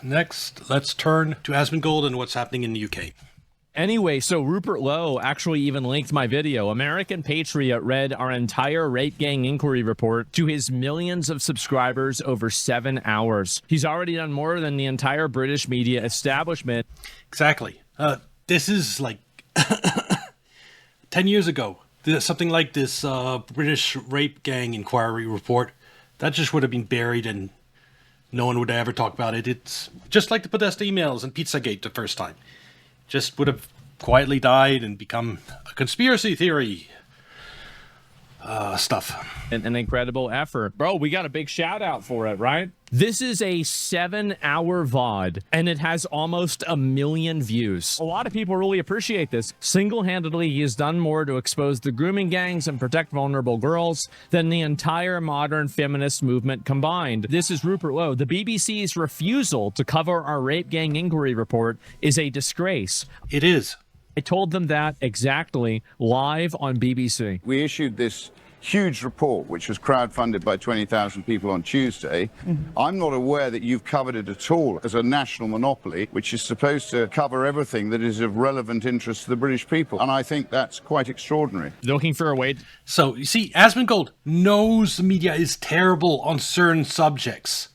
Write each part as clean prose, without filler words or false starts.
Next, let's turn to Asmongold and what's happening in the UK. Anyway, so Rupert Lowe actually even linked my video. American Patriot read our entire rape gang inquiry report to his millions of subscribers over 7 hours. He's already done more than the entire British media establishment. Exactly. This is like 10 years ago. Something like this British rape gang inquiry report, that just would have been buried and no one would ever talk about it. It's just like the Podesta emails and Pizzagate the first time. Just would have quietly died and become a conspiracy theory stuff. An incredible effort. Bro, we got a big shout out for it, right? This is a 7-hour VOD, and it has almost 1 million views. A lot of people really appreciate this. Single-handedly, he has done more to expose the grooming gangs and protect vulnerable girls than the entire modern feminist movement combined. This is Rupert Lowe. The BBC's refusal to cover our rape gang inquiry report is a disgrace. It is. I told them that exactly live on BBC. We issued this huge report, which was crowdfunded by 20,000 people on Tuesday. I'm not aware that you've covered it at all as a national monopoly, which is supposed to cover everything that is of relevant interest to the British people. And I think that's quite extraordinary. Looking for a way. So, you see, Asmongold knows the media is terrible on certain subjects.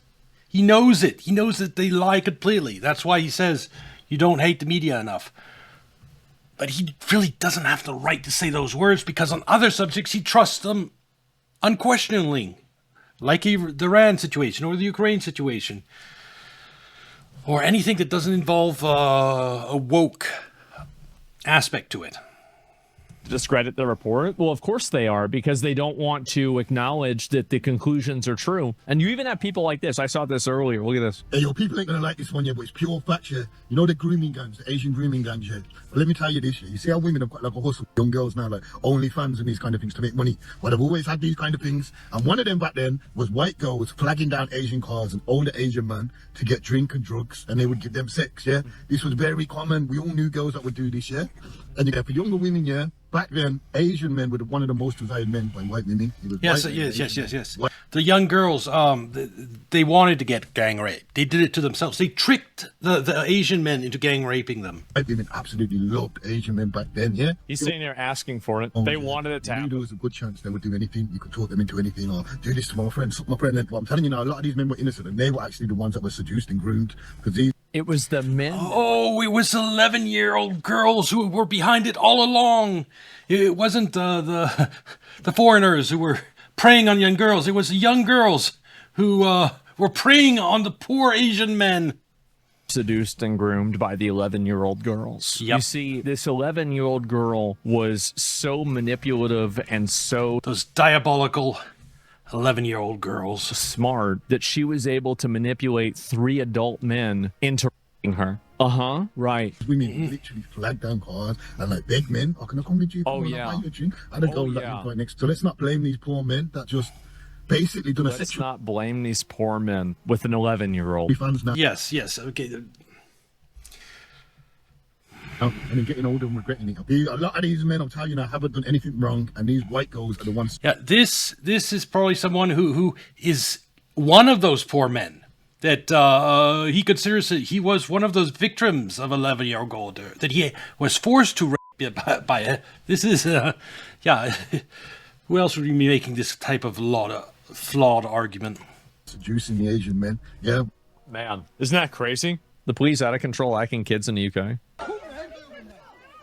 He knows it. He knows that they lie completely. That's why he says you don't hate the media enough. But he really doesn't have the right to say those words because on other subjects he trusts them unquestioningly. Like the Iran situation or the Ukraine situation. Or anything that doesn't involve a woke aspect to it. Discredit the report? Well, of course they are, because they don't want to acknowledge that the conclusions are true. And you even have people like this. I saw this earlier. Look at this. Hey, yo, people ain't gonna like this one, yeah, but it's pure fact, yeah. You know the grooming gangs, the Asian grooming gangs, yeah. But let me tell you this, yeah. You see how women have got like a hustle, young girls now, like OnlyFans and these kind of things to make money. Well, they've always had these kind of things. And one of them back then was white girls flagging down Asian cars and older Asian men to get drink and drugs, and they would give them sex, yeah. This was very common. We all knew girls that would do this, yeah. And yeah, for younger women, yeah, back then, Asian men were one of the most desired men by white women. Yes. The young girls, they wanted to get gang raped. They did it to themselves. They tricked the Asian men into gang raping them. White women absolutely loved Asian men back then, yeah? He's sitting there asking for it. They wanted it to happen. There was a good chance they would do anything. You could talk them into anything, or do this to my friend, suck my friend. But I'm telling you now, a lot of these men were innocent, and they were actually the ones that were seduced and groomed. Because these... It was the men. Oh, it was 11-year-old girls who were behind it all along. It wasn't the foreigners who were preying on young girls. It was the young girls who were preying on the poor Asian men. Seduced and groomed by the 11-year-old girls. Yep. You see, this 11-year-old girl was so manipulative and so... Those diabolical 11-year-old girls. Smart that she was able to manipulate 3 adult men into her. Right. Women literally flag down cars and like beg men, "Oh, can I come with you? Oh, yeah. And a girl right next. So let's not blame these poor men that just basically done a sexual... Let's not blame these poor men with an 11-year-old. Yes. Okay. And they're getting older and regretting it. A lot of these men, I'm telling you now, haven't done anything wrong, and these white girls are the ones... Yeah, this is probably someone who is one of those poor men that he considers he was one of those victims of 11-year-old that he was forced to rape by it. This is, yeah, who else would be making this type of flawed argument? Seducing the Asian men, yeah. Man, isn't that crazy? The police out of control hacking kids in the UK.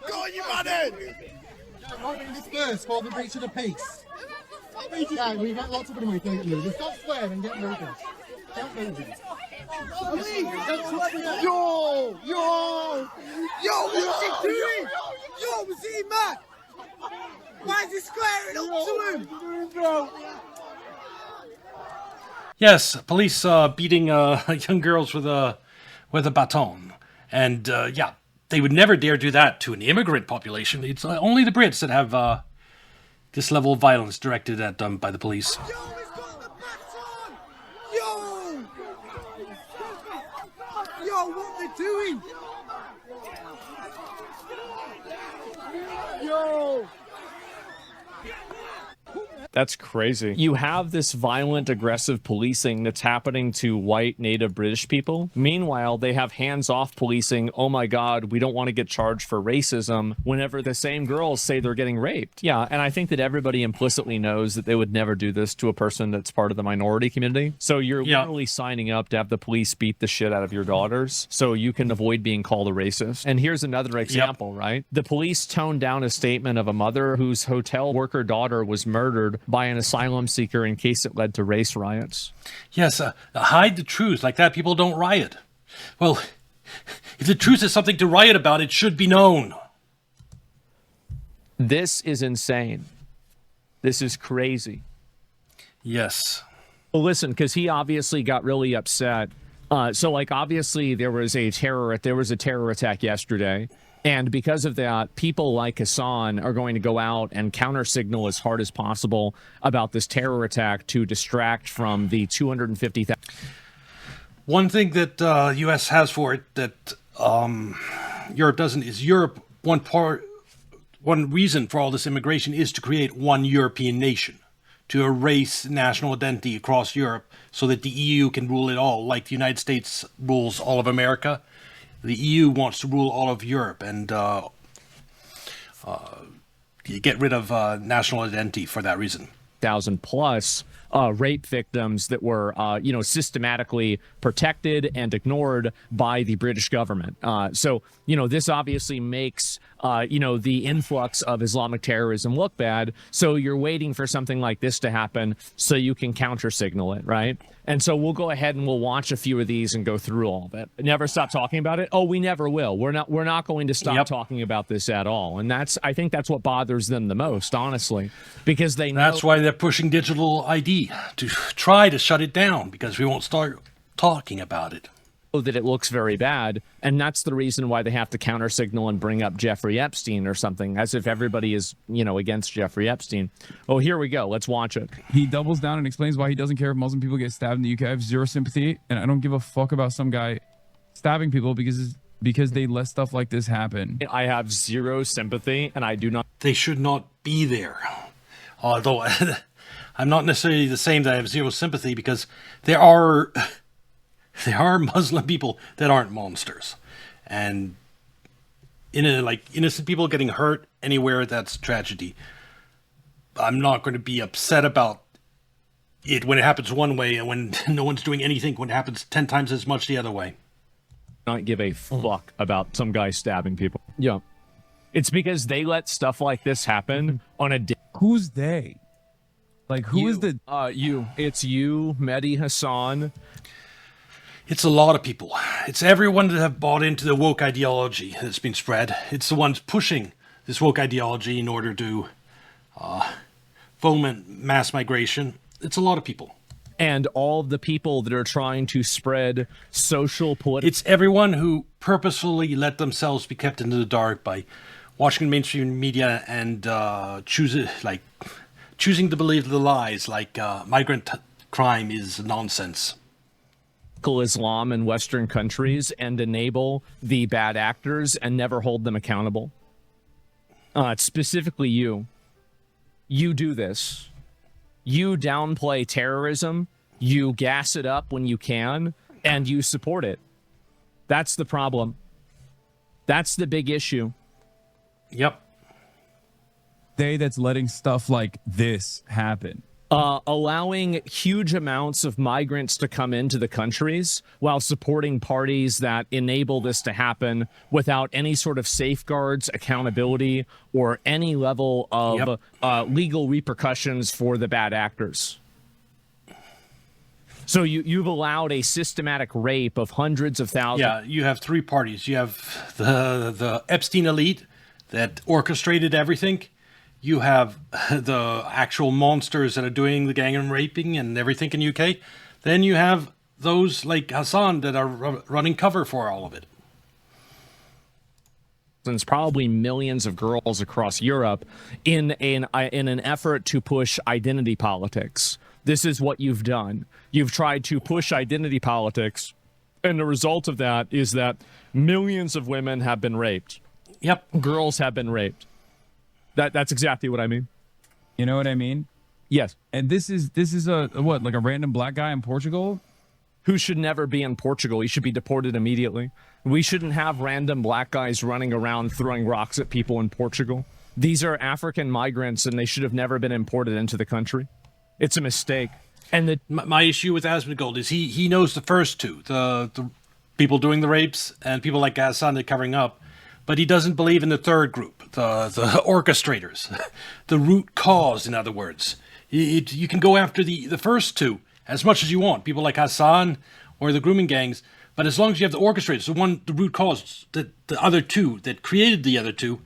Go on, you man! Holding this first for the breach of the peace. Yeah, we've got lots of them with you. Just stop swearing and get moving. Don't move it. Yo! What's he doing? Yo, was he mad? Why is he squaring up to him? Yes, police beating young girls with a baton, and yeah, they would never dare do that to an immigrant population. It's only the Brits that have this level of violence directed at them by the police. Yo, he's got the baton! Yo! Yo, what are they doing? Yo! That's crazy. You have this violent, aggressive policing that's happening to white native British people. Meanwhile, they have hands-off policing. Oh my God, we don't want to get charged for racism whenever the same girls say they're getting raped. Yeah, and I think that everybody implicitly knows that they would never do this to a person that's part of the minority community. So you're literally signing up to have the police beat the shit out of your daughters so you can avoid being called a racist. And here's another example, right? The police toned down a statement of a mother whose hotel worker daughter was murdered by an asylum seeker in case it led to race riots. Yes, hide the truth. Like that, people don't riot. Well, if the truth is something to riot about, it should be known. This is insane. This is crazy. Yes. Well, listen, because he obviously got really upset. So, like, obviously there was a terror attack yesterday. And because of that, people like Hasan are going to go out and counter signal as hard as possible about this terror attack to distract from the 250,000. One thing that U.S. has for it that Europe doesn't is one reason for all this immigration is to create one European nation, to erase national identity across Europe so that the EU can rule it all, like the United States rules all of America. The EU wants to rule all of Europe and get rid of national identity for that reason. 1,000 plus rape victims that were, systematically protected and ignored by the British government. So, this obviously makes, the influx of Islamic terrorism look bad. So you're waiting for something like this to happen so you can counter signal it, right? And so we'll go ahead and we'll watch a few of these and go through all of it. Never stop talking about it. Oh, we never will. We're not going to stop talking about this at all. And I think that's what bothers them the most, honestly, because they know. That's why they're pushing digital ID to try to shut it down, because we won't start talking about it. That it looks very bad, and that's the reason why they have to counter signal and bring up Jeffrey Epstein or something, as if everybody is, against Jeffrey Epstein. Oh, here we go. Let's watch it. He doubles down and explains why he doesn't care if Muslim people get stabbed in the UK. I have zero sympathy, and I don't give a fuck about some guy stabbing people because they let stuff like this happen. I have zero sympathy, and I do not. They should not be there. Although I'm not necessarily the same that I have zero sympathy, because there are Muslim people that aren't monsters, and innocent people getting hurt anywhere, that's tragedy. I'm not going to be upset about it when it happens one way, and when no one's doing anything when it happens 10 times as much the other way. Not give a fuck about some guy stabbing people. Yeah, it's because they let stuff like this happen on a day. Who's they? Like, who is the you? It's you, Mehdi Hasan. It's a lot of people. It's everyone that have bought into the woke ideology that's been spread. It's the ones pushing this woke ideology in order to foment mass migration. It's a lot of people. And all the people that are trying to spread social political. It's everyone who purposefully let themselves be kept in the dark by watching mainstream media and choosing to believe the lies, like migrant crime is nonsense. Islam in Western countries and enable the bad actors and never hold them accountable. Specifically you do this. You downplay terrorism, you gas it up when you can, and you support it. That's the problem. That's the big issue. Yep. that's letting stuff like this happen? Allowing huge amounts of migrants to come into the countries while supporting parties that enable this to happen without any sort of safeguards, accountability, or any level of legal repercussions for the bad actors. So you've allowed a systematic rape of hundreds of thousands. Yeah, you have three parties. You have the Epstein elite that orchestrated everything. You have the actual monsters that are doing the gang and raping and everything in UK. Then you have those like Hasan that are running cover for all of it. There's probably millions of girls across Europe in an effort to push identity politics. This is what you've done. You've tried to push identity politics, and the result of that is that millions of women have been raped. Yep. Girls have been raped. That's exactly what I mean. You know what I mean? Yes. And this is a what, like a random black guy in Portugal? Who should never be in Portugal. He should be deported immediately. We shouldn't have random black guys running around throwing rocks at people in Portugal. These are African migrants, and they should have never been imported into the country. It's a mistake. And my issue with Asmongold is he knows the first two, the people doing the rapes and people like Hasan that covering up, but he doesn't believe in the third group, the orchestrators, the root cause, in other words. You can go after the first two as much as you want, people like Hasan or the grooming gangs, but as long as you have the orchestrators, the root cause, the other two that created the other two,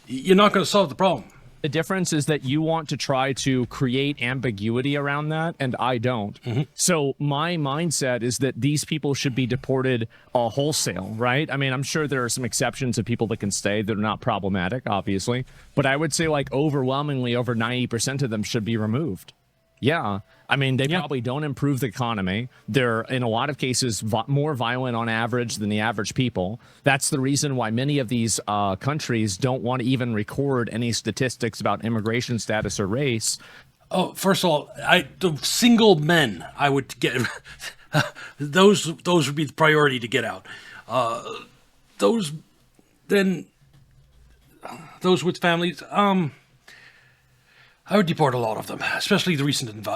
you're not going to solve the problem. the difference is that you want to try to create ambiguity around that, and I don't. So my mindset is that these people should be deported wholesale, right? I mean, I'm sure there are some exceptions of people that can stay that are not problematic, obviously. But I would say like overwhelmingly over 90% of them should be removed. Yeah. I mean, they probably don't improve the economy. They're, in a lot of cases, more violent on average than the average people. That's the reason why many of these countries don't want to even record any statistics about immigration status or race. Oh, first of all, the single men I would get, those would be the priority to get out. Those with families, I would deport a lot of them, especially the recent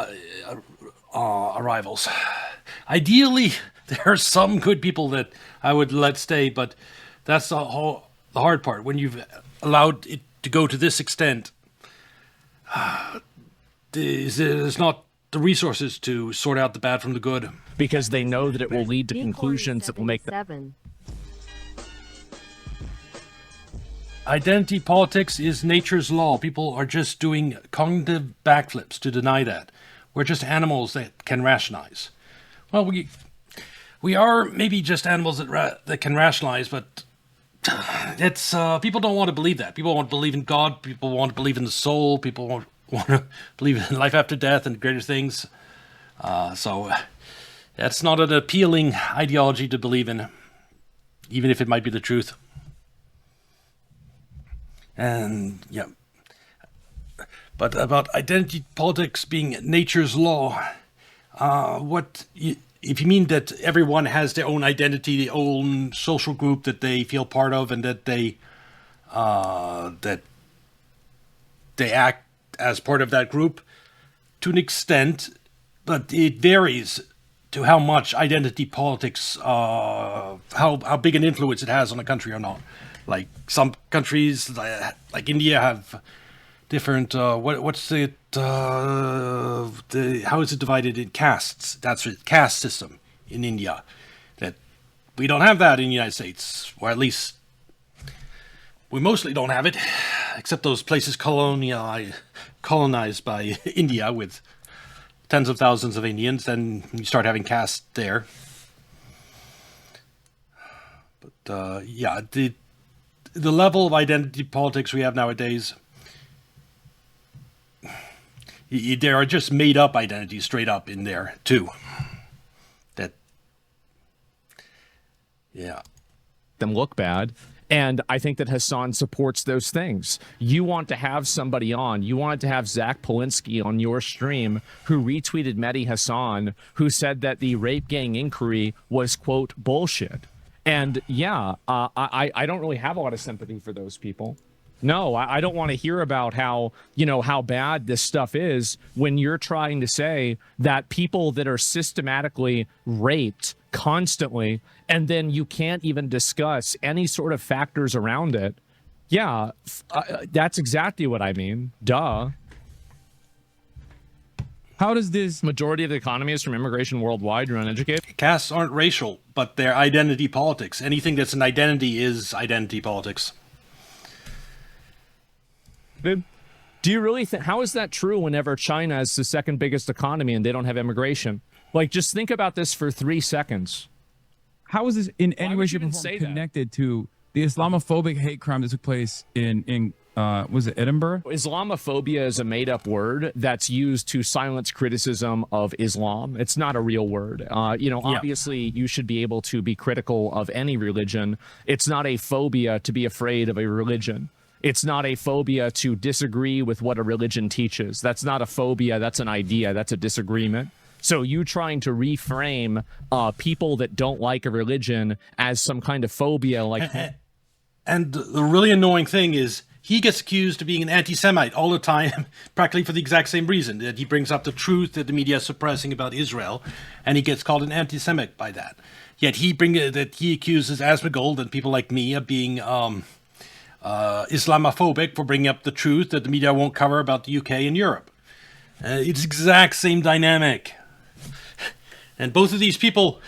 arrivals. Ideally, there are some good people that I would let stay, but that's the hard part. When you've allowed it to go to this extent, there's not the resources to sort out the bad from the good. Because they know that it will lead to conclusions that will make them. Identity politics is nature's law. People are just doing cognitive backflips to deny that. We're just animals that can rationalize. Well, we are maybe just animals that can rationalize, but it's people don't want to believe that. People want to believe in God. People want to believe in the soul. People want to believe in life after death and greater things. So that's not an appealing ideology to believe in, even if it might be the truth. And yeah, but about identity politics being nature's law, if you mean that everyone has their own identity, their own social group that they feel part of, and that they act as part of that group to an extent, but it varies to how much identity politics, how big an influence it has on a country or not. Like some countries, like India, have different. What's it? How is it divided in castes? That's a caste system in India. That we don't have that in the United States, or at least we mostly don't have it, except those places colonized by India with tens of thousands of Indians. Then you start having castes there. But yeah, the level of identity politics we have nowadays, there are just made up identities straight up in there too. Them look bad. And I think that Hasan supports those things. You want to have somebody on. You wanted to have Zach Polinsky on your stream who retweeted Mehdi Hasan, who said that the rape gang inquiry was, quote, bullshit. And yeah, I don't really have a lot of sympathy for those people. No, I don't want to hear about how bad this stuff is when you're trying to say that people that are systematically raped constantly, and then you can't even discuss any sort of factors around it. Yeah, that's exactly what I mean. Duh. How does this majority of the economy is from immigration worldwide? You're uneducated. Castes aren't racial, but they're identity politics. Anything that's an identity is identity politics. Dude, do you really think? How is that true? Whenever China is the second biggest economy and they don't have immigration, like just think about this for 3 seconds. How is this in any way, shape, or form connected to the Islamophobic hate crime that took place in was it Edinburgh? Islamophobia is a made-up word that's used to silence criticism of Islam. It's not a real word. Obviously, you should be able to be critical of any religion. It's not a phobia to be afraid of a religion. It's not a phobia to disagree with what a religion teaches. That's not a phobia. That's an idea. That's a disagreement. So you trying to reframe people that don't like a religion as some kind of phobia, like... And the really annoying thing is he gets accused of being an anti-Semite all the time, practically for the exact same reason, that he brings up the truth that the media is suppressing about Israel, and he gets called an anti-Semite by that. Yet he accuses Asmongold and people like me of being Islamophobic for bringing up the truth that the media won't cover about the UK and Europe. It's the exact same dynamic. And both of these people,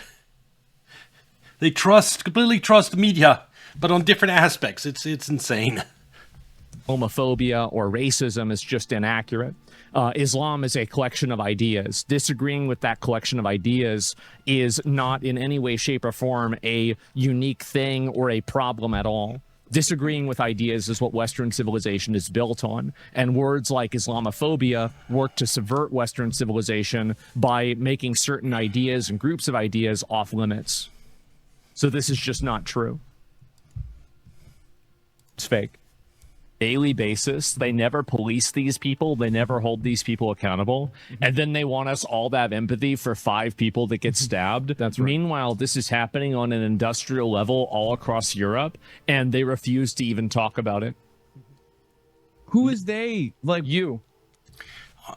they completely trust the media, but on different aspects. It's insane. Homophobia or racism is just inaccurate. Islam is a collection of ideas. Disagreeing with that collection of ideas is not in any way, shape, or form a unique thing or a problem at all. Disagreeing with ideas is what Western civilization is built on, and words like Islamophobia work to subvert Western civilization by making certain ideas and groups of ideas off limits. So this is just not true. It's fake. Daily basis, they never police these people, they never hold these people accountable, and then they want us all to have empathy for 5 people that get stabbed. That's right. Meanwhile, this is happening on an industrial level all across Europe, and they refuse to even talk about it. Who is they? Like You.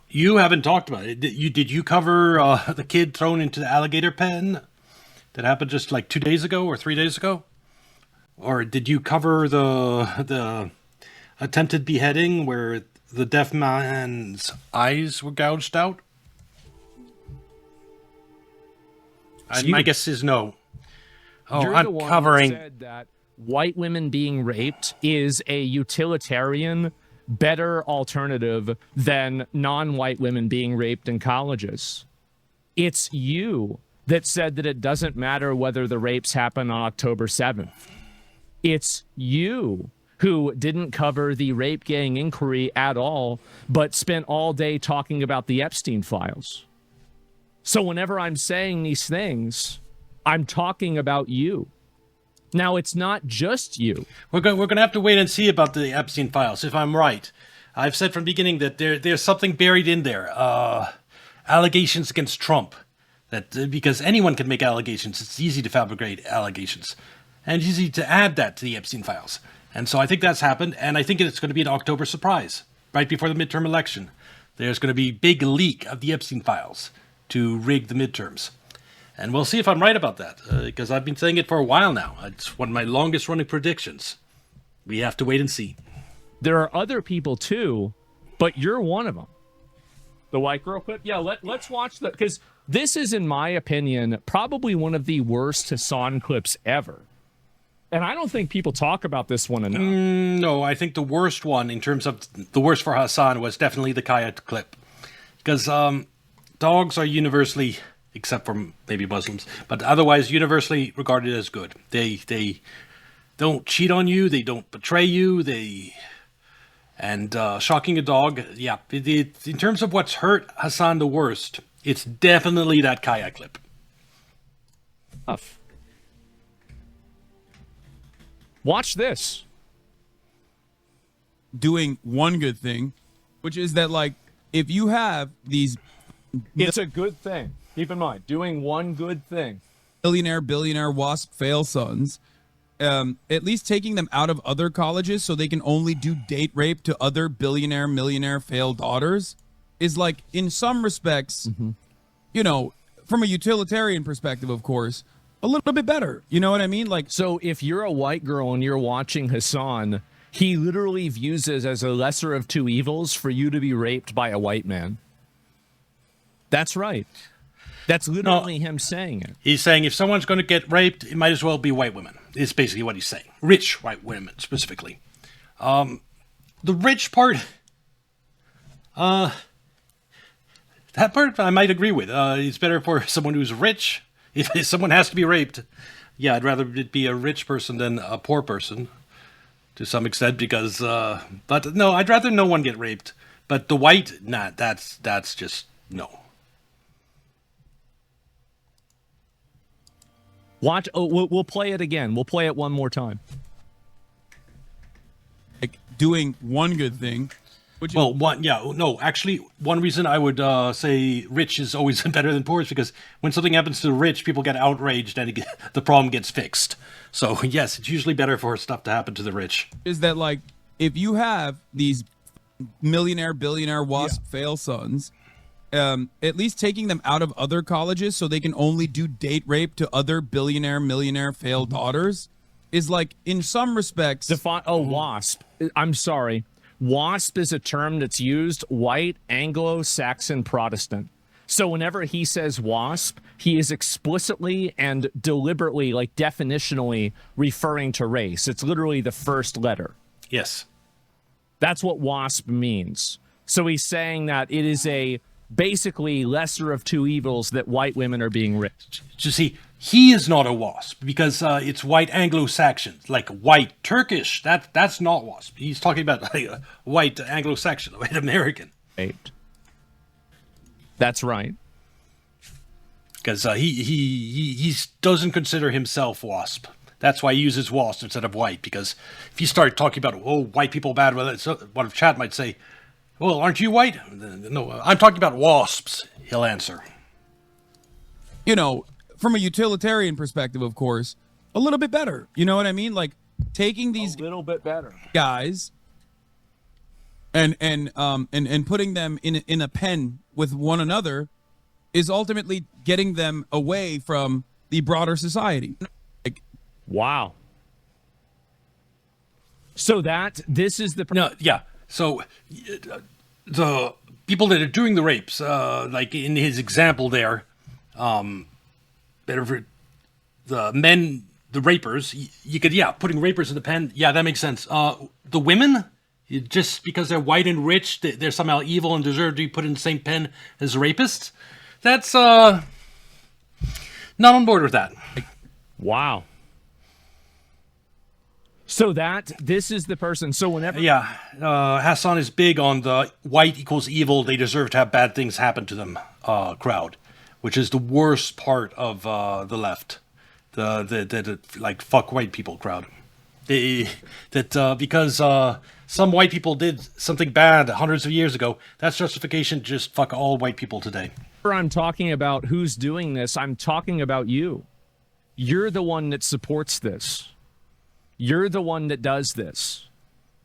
You haven't talked about it. Did you cover the kid thrown into the alligator pen that happened just like 2 days ago or 3 days ago? Or did you cover the attempted beheading where the deaf man's eyes were gouged out? My guess is no. Oh, You're the I'm one covering. who said that white women being raped is a utilitarian, better alternative than non-white women being raped in colleges. It's you that said that it doesn't matter whether the rapes happen on October 7th. It's you who didn't cover the rape gang inquiry at all, but spent all day talking about the Epstein files. So whenever I'm saying these things, I'm talking about you. Now, it's not just you. We're going to have to wait and see about the Epstein files, if I'm right. I've said from the beginning that there's something buried in there. Allegations against Trump. Because anyone can make allegations. It's easy to fabricate allegations. And it's easy to add that to the Epstein files. And so I think that's happened, and I think it's going to be an October surprise, right before the midterm election. There's going to be a big leak of the Epstein files to rig the midterms. And we'll see if I'm right about that, because I've been saying it for a while now. It's one of my longest running predictions. We have to wait and see. There are other people too, but you're one of them. The white girl clip? Yeah, let's watch that, because this is, in my opinion, probably one of the worst Hasan clips ever. And I don't think people talk about this one enough. No, I think the worst one, in terms of the worst for Hasan, was definitely the Kaya clip. Because dogs are universally, except for maybe Muslims, but otherwise universally regarded as good. They don't cheat on you, they don't betray you, and shocking a dog, yeah. In terms of what's hurt Hasan the worst, it's definitely that Kaya clip. Tough. Watch this. doing one good thing, which is that, like, if you have these It's a good thing. Keep in mind, doing one good thing. billionaire wasp fail sons, at least taking them out of other colleges so they can only do date rape to other millionaire fail daughters is, like, in some respects, you know, from a utilitarian perspective, of course, a little bit better. You know what I mean? Like, So if you're a white girl and you're watching Hasan, he literally views it as a lesser of two evils for you to be raped by a white man. That's right. That's literally him saying it. He's saying if someone's going to get raped, it might as well be white women. Is basically what he's saying. Rich white women, specifically. The rich part, that part I might agree with. It's better for someone who's rich. If someone has to be raped, yeah, I'd rather it be a rich person than a poor person, to some extent, because, but no, I'd rather no one get raped. But the white, nah, that's just, no. Watch. Oh, we'll play it again. We'll play it one more time. like doing one good thing. Which Well, actually, one reason I would say rich is always better than poor is because when something happens to the rich, people get outraged and the problem gets fixed. So, yes, it's usually better for stuff to happen to the rich. is that like if you have these millionaire, billionaire, wasp fail sons, at least taking them out of other colleges so they can only do date rape to other billionaire, millionaire fail daughters is like in some respects. WASP. I'm sorry. WASP is a term that's used white Anglo-Saxon Protestant. So whenever he says WASP, he is explicitly and deliberately, like definitionally, referring to race. It's literally the first letter. Yes. That's what WASP means. So he's saying that it is a basically lesser of two evils that white women are being raped. You see, he is not a WASP because it's white Anglo-Saxon, like white Turkish. That's not WASP. He's talking about white Anglo-Saxon, white American. Right. That's right. Because he doesn't consider himself WASP. That's why he uses WASP instead of white. Because if you start talking about white people bad, what if Chad might say, well, aren't you white? No, I'm talking about WASPs. He'll answer. You know, from a utilitarian perspective, of course, a little bit better. You know what I mean? Like taking these A little bit better. guys and putting them in a pen with one another is ultimately getting them away from the broader society. Like, wow. So this is the... No, yeah. So the people that are doing the rapes, like in his example there, the men, the rapers, you could, putting rapers in the pen, that makes sense. The women, just because they're white and rich, they're somehow evil and deserve to be put in the same pen as rapists. That's not on board with that. Wow. So this is the person. So whenever... Hasan is big on the white equals evil, they deserve to have bad things happen to them crowd, which is the worst part of the left. The like fuck white people crowd. Because some white people did something bad hundreds of years ago, that's justification to just fuck all white people today. I'm talking about who's doing this, I'm talking about you. You're the one that supports this. You're the one that does this.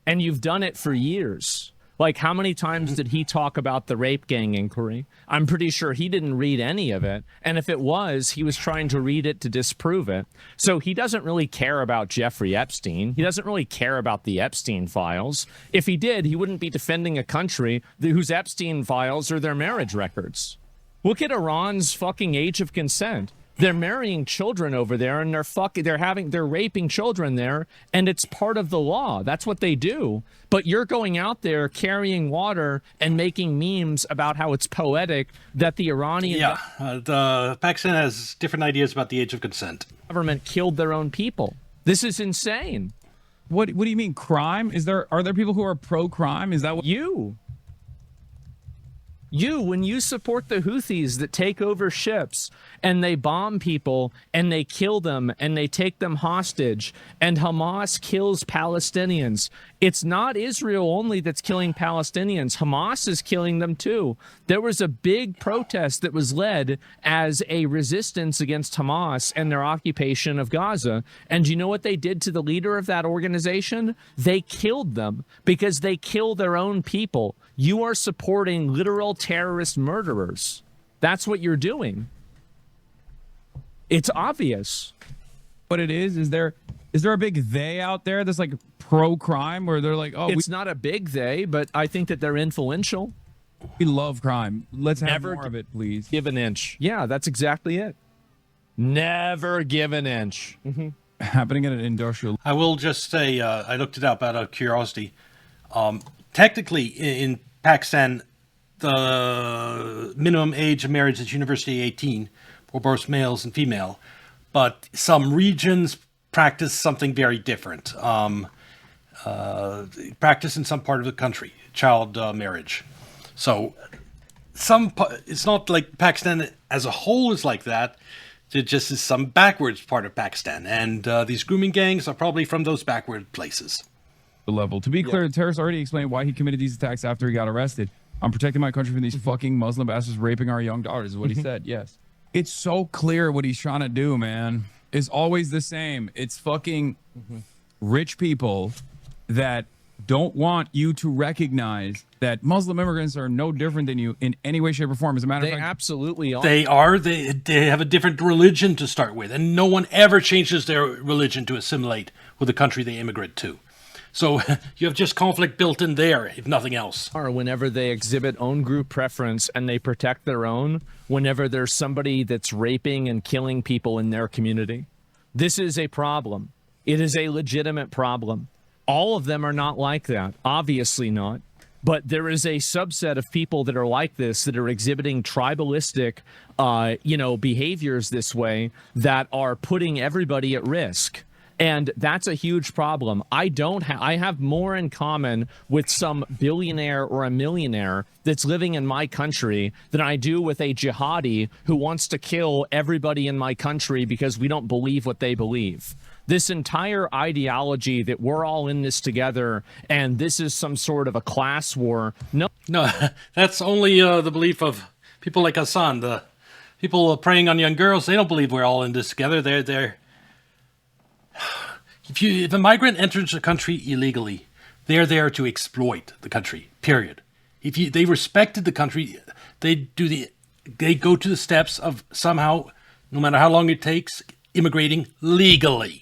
And you've done it for years. Like, how many times did he talk about the rape gang inquiry? I'm pretty sure he didn't read any of it. And if it was, he was trying to read it to disprove it. So he doesn't really care about Jeffrey Epstein. He doesn't really care about the Epstein files. If he did, he wouldn't be defending a country whose Epstein files are their marriage records. Look at Iran's fucking age of consent. They're marrying children over there, and they're raping children there, and it's part of the law. That's what they do. But you're going out there carrying water and making memes about how it's poetic that the Iranian the Pakistan has different ideas about the age of consent. Government killed their own people. This is insane. what do you mean crime? Are there people who are pro-crime? Is that what when you support the Houthis that take over ships and they bomb people and they kill them and they take them hostage and Hamas kills Palestinians, it's not Israel only that's killing Palestinians. Hamas is killing them too. There was a big protest that was led as a resistance against Hamas and their occupation of Gaza. And you know what they did to the leader of that organization? They killed them because they kill their own people. You are supporting literal terrorist murderers. That's what you're doing. It's obvious. what it is? Is there a big they out there that's like pro-crime where they're like, oh, it's not a big they, but I think that they're influential. we love crime. Let's have Never more of it, please. Give an inch. Yeah, that's exactly it. Never give an inch. Mm-hmm. Happening at an industrial. I will just say, I looked it up out of curiosity. Technically, in Pakistan, the minimum age of marriage is university 18 for both males and female. But some regions practice something very different. Practice in some part of the country, child marriage. So it's not like Pakistan as a whole is like that. It just is some backwards part of Pakistan. And these grooming gangs are probably from those backward places. the level. To be clear, the terrorist already explained why he committed these attacks after he got arrested. I'm protecting my country from these fucking Muslim bastards raping our young daughters, is what he said. Yes. It's so clear what he's trying to do, man. It's always the same. It's fucking rich people that don't want you to recognize that Muslim immigrants are no different than you in any way, shape, or form. As a matter of They fact, absolutely are. They are. They have a different religion to start with, and no one ever changes their religion to assimilate with the country they immigrate to. So you have just conflict built in there, if nothing else. Or whenever they exhibit own group preference and they protect their own, whenever there's somebody that's raping and killing people in their community. This is a problem. It is a legitimate problem. All of them are not like that. Obviously not. But there is a subset of people that are like this, that are exhibiting tribalistic, behaviors this way, that are putting everybody at risk. And that's a huge problem. I have more in common with some billionaire or a millionaire that's living in my country than I do with a jihadi who wants to kill everybody in my country because we don't believe what they believe. This entire ideology that we're all in this together and this is some sort of a class war. No, that's only the belief of people like Hasan, the people preying on young girls. They don't believe we're all in this together. They're If a migrant enters a country illegally, they're there to exploit the country. Period. If they respected the country, they go to the steps of somehow, no matter how long it takes, immigrating legally.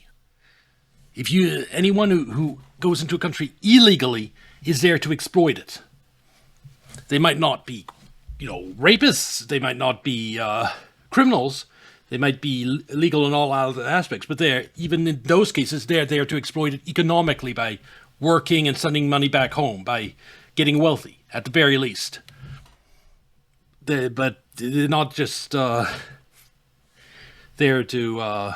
Anyone who goes into a country illegally is there to exploit it. They might not be, rapists. They might not be criminals. They might be illegal in all other aspects, but even in those cases, they're there to exploit it economically by working and sending money back home, by getting wealthy, at the very least. But they're not just there to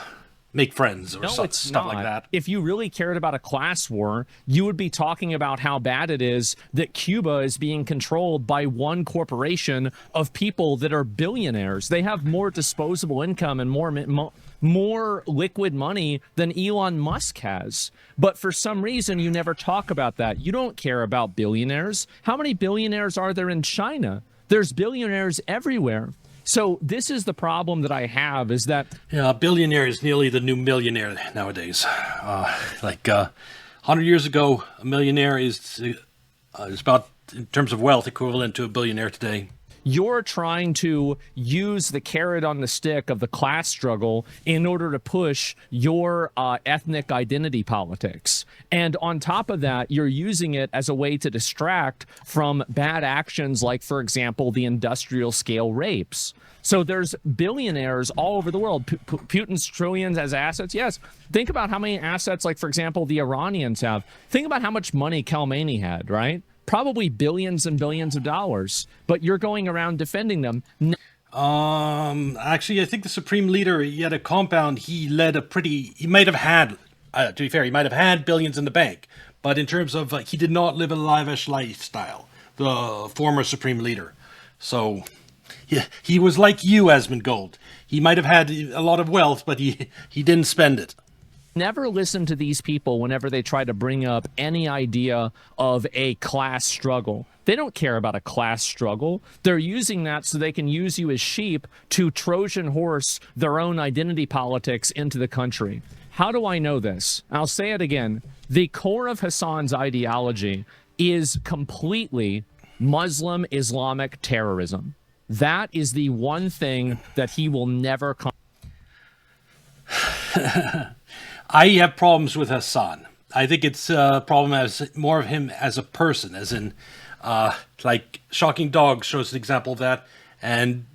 make friends or stuff like that. If you really cared about a class war, you would be talking about how bad it is that Cuba is being controlled by one corporation of people that are billionaires. They have more disposable income and more liquid money than Elon Musk has. But for some reason, you never talk about that. You don't care about billionaires. How many billionaires are there in China? There's billionaires everywhere. So this is the problem that I have, is that... Yeah, a billionaire is nearly the new millionaire nowadays. 100 years ago, a millionaire is about, in terms of wealth, equivalent to a billionaire today. You're trying to use the carrot on the stick of the class struggle in order to push your ethnic identity politics. And on top of that, you're using it as a way to distract from bad actions like, for example, the industrial scale rapes. So there's billionaires all over the world. Putin's trillions as assets. Yes. Think about how many assets, like, for example, the Iranians have. Think about how much money Khamenei had, right? Probably billions and billions of dollars, but you're going around defending them. Actually, I think the supreme leader, he had a compound. He might have had, to be fair, he might have had billions in the bank, but in terms of, he did not live a lavish lifestyle, the former supreme leader. So he was like you, Asmongold. He might have had a lot of wealth, but he didn't spend it. Never listen to these people whenever they try to bring up any idea of a class struggle. They don't care about a class struggle. They're using that so they can use you as sheep to Trojan horse their own identity politics into the country. How do I know this? I'll say it again. The core of Hasan's ideology is completely Muslim Islamic terrorism. That is the one thing that he will never come. I have problems with Hasan. I think it's a problem as more of him as a person, as in, like, Shocking Dog shows an example of that, and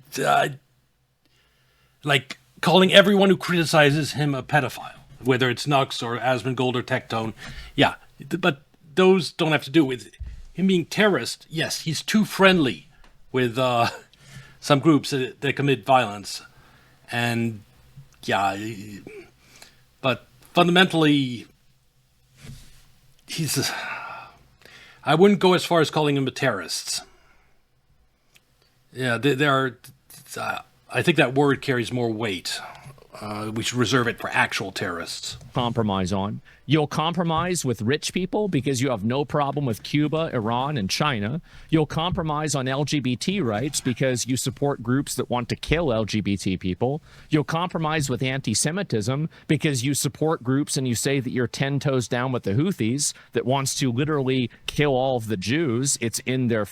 like calling everyone who criticizes him a pedophile, whether it's Nux or Asmongold or Tectone. Yeah, but those don't have to do with him being terrorist. Yes, he's too friendly with some groups that commit violence, and yeah, but fundamentally, I wouldn't go as far as calling him a terrorist. Yeah, there are. I think that word carries more weight. we should reserve it for actual terrorists. Compromise on. You'll compromise with rich people because you have no problem with Cuba, Iran, and China. You'll compromise on LGBT rights because you support groups that want to kill LGBT people. You'll compromise with anti-Semitism because you support groups and you say that you're 10 toes down with the Houthis that wants to literally kill all of the Jews. It's in their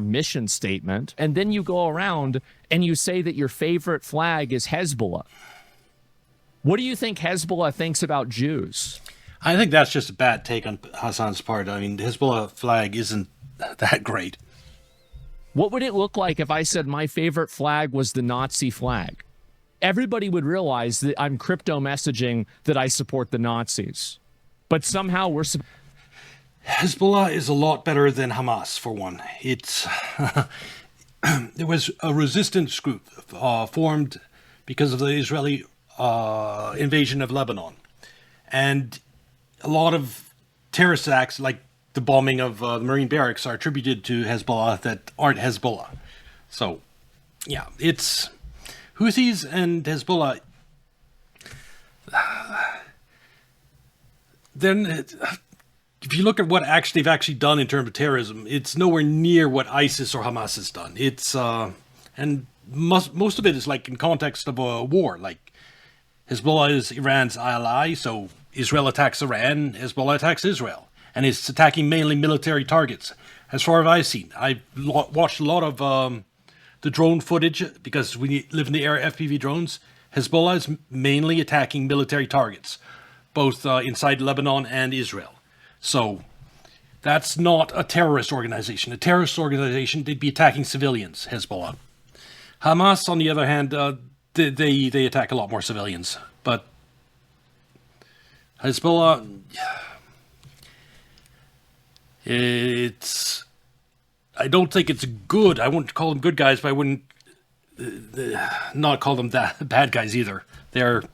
mission statement. And then you go around and you say that your favorite flag is Hezbollah. What do you think Hezbollah thinks about Jews? I think that's just a bad take on Hasan's part. I mean, the Hezbollah flag isn't that great. What would it look like if I said my favorite flag was the Nazi flag? Everybody would realize that I'm crypto messaging that I support the Nazis. But somehow we're... Hezbollah is a lot better than Hamas, for one. It's... There was a resistance group formed because of the Israeli invasion of Lebanon. And a lot of terrorist acts, like the bombing of the Marine barracks, are attributed to Hezbollah that aren't Hezbollah. So, yeah, it's Houthis and Hezbollah. Then, if you look at what they've actually done in terms of terrorism, it's nowhere near what ISIS or Hamas has done. It's and most of it is like in context of a war. Like Hezbollah is Iran's ally, so Israel attacks Iran, Hezbollah attacks Israel, and it's attacking mainly military targets. As far as I've seen, I've watched a lot of the drone footage because we live in the era of FPV drones. Hezbollah is mainly attacking military targets, both inside Lebanon and Israel. So that's not a terrorist organization. A terrorist organization, they'd be attacking civilians, Hezbollah. Hamas, on the other hand, they attack a lot more civilians. But Hezbollah, I don't think it's good. I wouldn't call them good guys, but I wouldn't not call them bad guys either. They're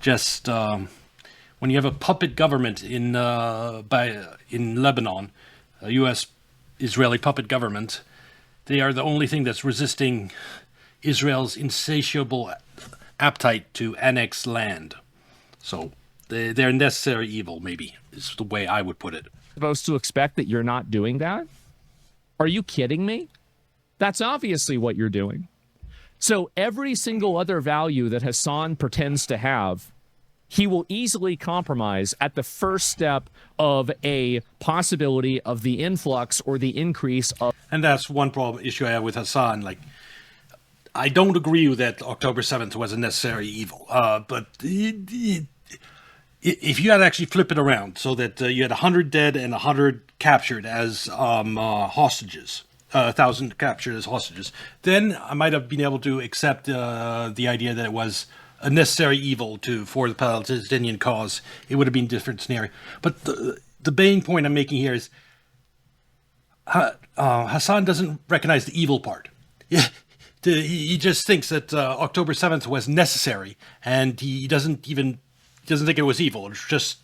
just... when you have a puppet government in Lebanon, a U.S.-Israeli puppet government, they are the only thing that's resisting Israel's insatiable appetite to annex land. So they're necessary evil, maybe, is the way I would put it. Supposed to expect that you're not doing that? Are you kidding me? That's obviously what you're doing. So every single other value that Hasan pretends to have, he will easily compromise at the first step of a possibility of the influx or the increase of... And that's one issue I have with Hasan. Like, I don't agree that October 7th was a necessary evil. But if you had to actually flip it around so that you had 100 dead and 100 captured as hostages, 1,000 captured as hostages, then I might have been able to accept the idea that it was a necessary evil for the Palestinian cause. It would have been a different scenario. But the main point I'm making here is Hasan doesn't recognize the evil part. He just thinks that October 7th was necessary, and he doesn't think it was evil. It's just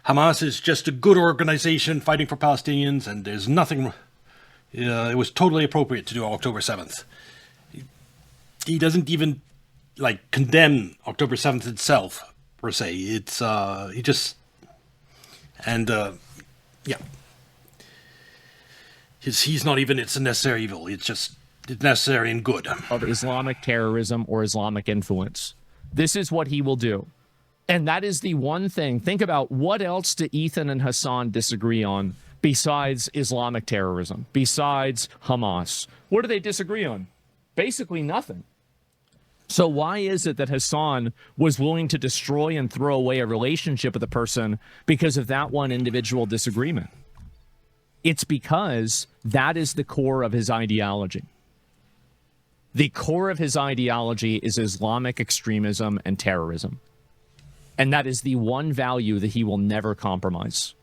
Hamas is just a good organization fighting for Palestinians, and there's nothing. It was totally appropriate to do October 7th. He doesn't even condemn October 7th itself per se. It's he just yeah. He's not even it's a necessary evil. It's necessary and good. Of Islamic terrorism or Islamic influence. This is what he will do. And that is the one thing. Think about what else do Ethan and Hasan disagree on besides Islamic terrorism, besides Hamas? What do they disagree on? Basically nothing. So why is it that Hasan was willing to destroy and throw away a relationship with a person because of that one individual disagreement? It's because that is the core of his ideology. The core of his ideology is Islamic extremism and terrorism. And that is the one value that he will never compromise.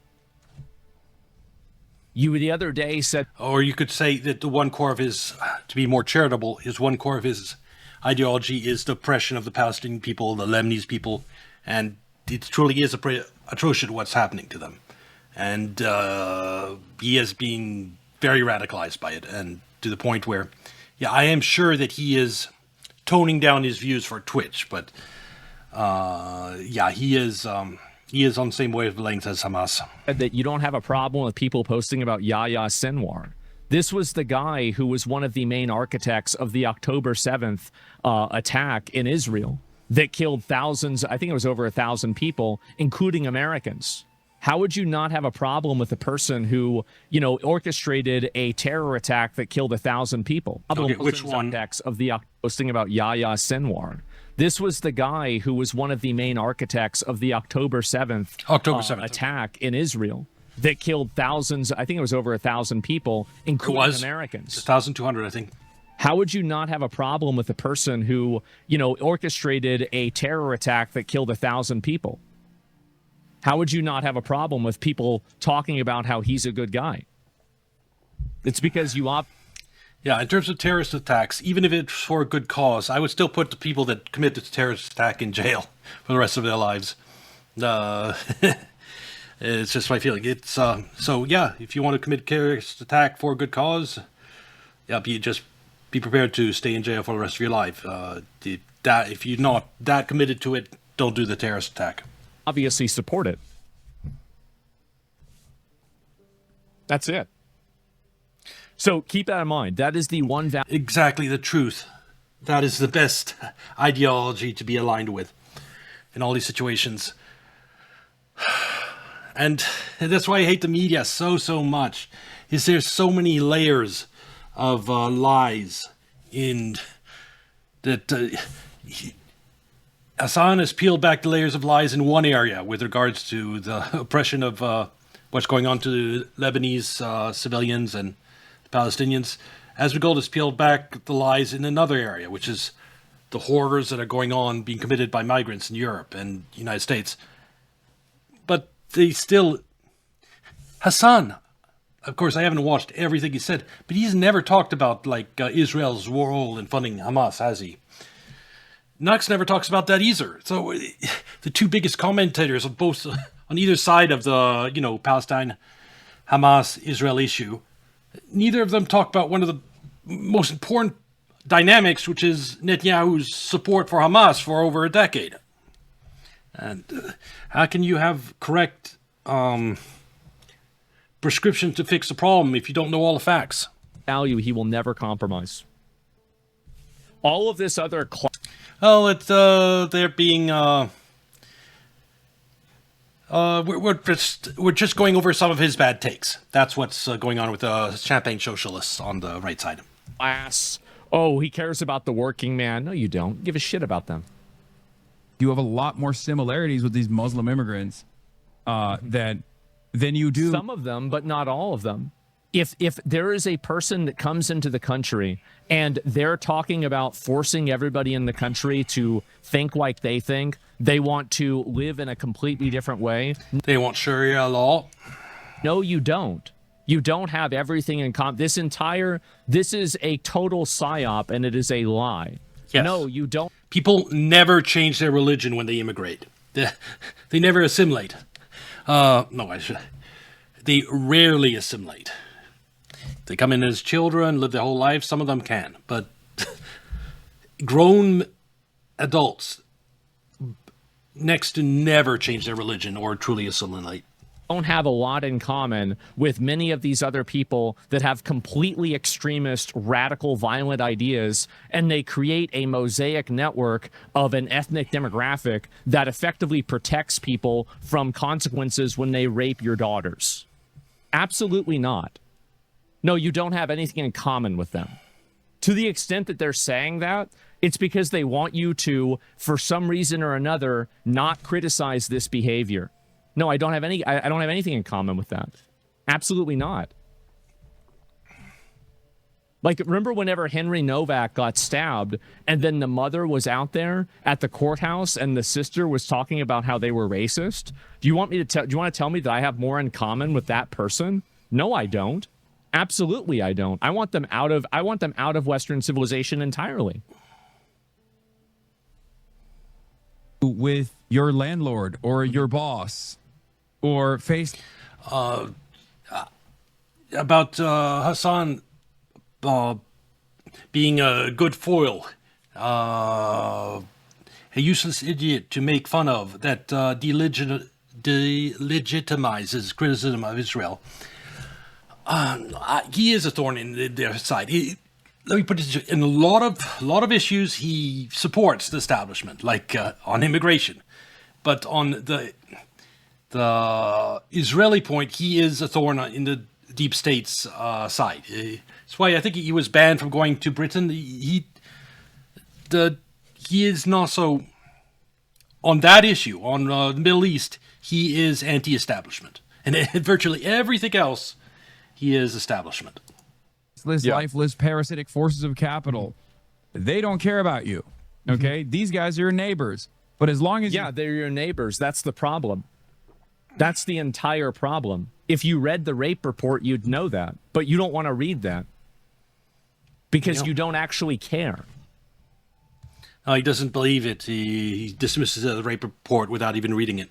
You the other day said... Or you could say that the one core of his, to be more charitable, one core of his ideology is the oppression of the Palestinian people, the Lebanese people, and it truly is atrocious what's happening to them. And he has been very radicalized by it, and to the point where, yeah, I am sure that he is toning down his views for Twitch, but yeah, he is on the same wavelength as Hamas. That you don't have a problem with people posting about Yahya Sinwar. This was the guy who was one of the main architects of the October 7th attack in Israel that killed thousands. I think it was over 1,000 people, including Americans. How would you not have a problem with a person who, orchestrated a terror attack that killed 1,000 people? Okay, which one? Of the posting about Yahya Sinwar. This was the guy who was one of the main architects of the October 7th attack in Israel that killed thousands. I think it was over 1,000 people, including Americans. 1,200, I think. How would you not have a problem with a person who, orchestrated a terror attack that killed 1,000 people? How would you not have a problem with people talking about how he's a good guy? It's because you Yeah, in terms of terrorist attacks, even if it's for a good cause, I would still put the people that commit the terrorist attack in jail for the rest of their lives. It's just my feeling. It's so yeah, if you want to commit a terrorist attack for a good cause, yeah, be prepared to stay in jail for the rest of your life. If you're not that committed to it, don't do the terrorist attack. obviously support it. That's it. So keep that in mind. That is the one value. Exactly the truth. That is the best ideology to be aligned with in all these situations. And that's why I hate the media so much. Is there's so many layers of lies in that. Hasan has peeled back the layers of lies in one area with regards to the oppression of what's going on to Lebanese civilians and Palestinians. Asmongold has peeled back the lies in another area, which is the horrors that are going on being committed by migrants in Europe and the United States. But they still... Hasan, of course, I haven't watched everything he said, but he's never talked about Israel's role in funding Hamas, has he? Nux never talks about that either. So the two biggest commentators on both on either side of the Palestine, Hamas, Israel issue, neither of them talk about one of the most important dynamics, which is Netanyahu's support for Hamas for over a decade. And how can you have correct prescription to fix the problem if you don't know all the facts? Value he will never compromise. All of this other... it's they're being we're just going over some of his bad takes. That's what's going on with the champagne socialists on the right side. Class. Oh, he cares about the working man. No, you don't. Give a shit about them. You have a lot more similarities with these Muslim immigrants than you do. Some of them, but not all of them. If there is a person that comes into the country and they're talking about forcing everybody in the country to think like they think, they want to live in a completely different way. They want Sharia law. No, you don't. You don't have everything in common. This is a total psyop, and it is a lie. Yes. No, you don't. People never change their religion when they immigrate. They never assimilate. They rarely assimilate. They come in as children, live their whole life. Some of them can, but grown adults next to never change their religion or truly assimilate. Don't have a lot in common with many of these other people that have completely extremist, radical, violent ideas, and they create a mosaic network of an ethnic demographic that effectively protects people from consequences when they rape your daughters. Absolutely not. No, you don't have anything in common with them. To the extent that they're saying that, it's because they want you to, for some reason or another, not criticize this behavior. No, I don't have anything in common with that. Absolutely not. Like, remember whenever Henry Novak got stabbed and then the mother was out there at the courthouse and the sister was talking about how they were racist? Do you want to tell me that I have more in common with that person? No, I don't. Absolutely, I don't. I want them out of Western civilization entirely. With your landlord or your boss or face about Hasan being a good foil a useless idiot to make fun of that delegitimizes criticism of Israel. He is a thorn in their side. Let me put it this way. In a lot of issues, he supports the establishment, like on immigration. But on the Israeli point, he is a thorn in the deep state's side. That's why I think he was banned from going to Britain. He is not so on that issue on the Middle East. He is anti-establishment, and virtually everything else, he is establishment. Lifeless, parasitic forces of capital. They don't care about you. Okay, these guys are your neighbors. But as long as they're your neighbors. That's the problem. That's the entire problem. If you read the rape report, you'd know that, but you don't want to read that because you don't actually care. No, he doesn't believe it. He dismisses the rape report without even reading it.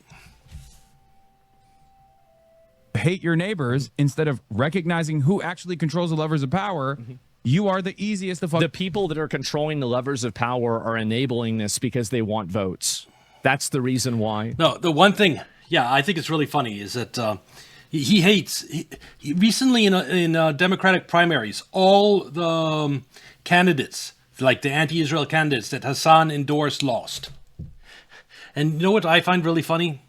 Hate your neighbors instead of recognizing who actually controls the levers of power. You are the easiest to fuck. The people that are controlling the levers of power are enabling this because they want votes. That's the reason why. No, the one thing, I think it's really funny is that he hates. He recently in Democratic primaries, all the candidates, like the anti-Israel candidates that Hasan endorsed, lost. And you know what I find really funny?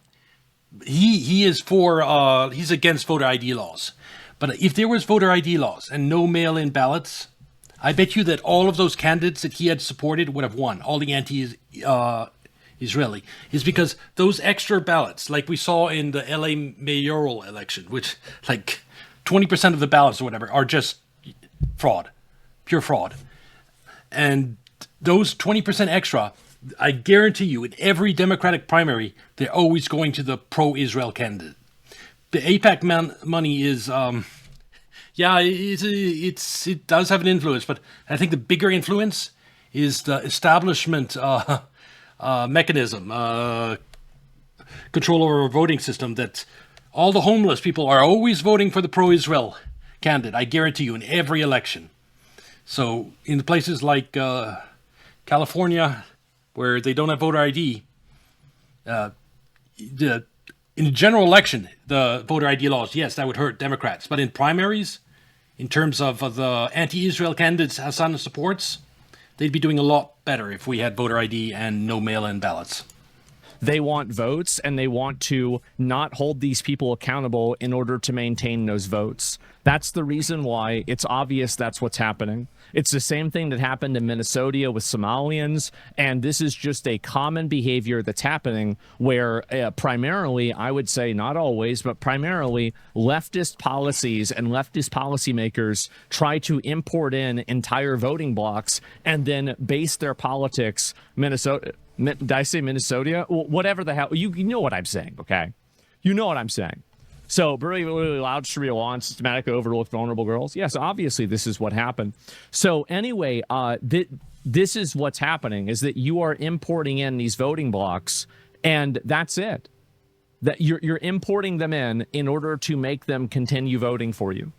He is he's against voter ID laws. But if there was voter ID laws and no mail-in ballots, I bet you that all of those candidates that he had supported would have won, all the anti-Israeli, is because those extra ballots, like we saw in the LA mayoral election, which like 20% of the ballots or whatever are just fraud, pure fraud. And those 20% extra, I guarantee you, in every Democratic primary, they're always going to the pro-Israel candidate. The AIPAC money is, it does have an influence, but I think the bigger influence is the establishment mechanism, control over a voting system, that all the homeless people are always voting for the pro-Israel candidate, I guarantee you, in every election. So in places like California, where they don't have voter ID, in a general election, the voter ID laws, yes, that would hurt Democrats. But in primaries, in terms of the anti-Israel candidates Hasan supports, they'd be doing a lot better if we had voter ID and no mail-in ballots. They want votes, and they want to not hold these people accountable in order to maintain those votes. That's the reason why it's obvious that's what's happening. It's the same thing that happened in Minnesota with Somalians, and this is just a common behavior that's happening where primarily, I would say not always, but primarily leftist policies and leftist policymakers try to import in entire voting blocks and then base their politics. Did I say Minnesota? Whatever the hell. You know what I'm saying, okay? You know what I'm saying. So, really loud, shrill, on, systematically overlooked vulnerable girls. Yes, obviously this is what happened. So, anyway, this is what's happening, is that you are importing in these voting blocks, and that's it. That you're importing them in order to make them continue voting for you.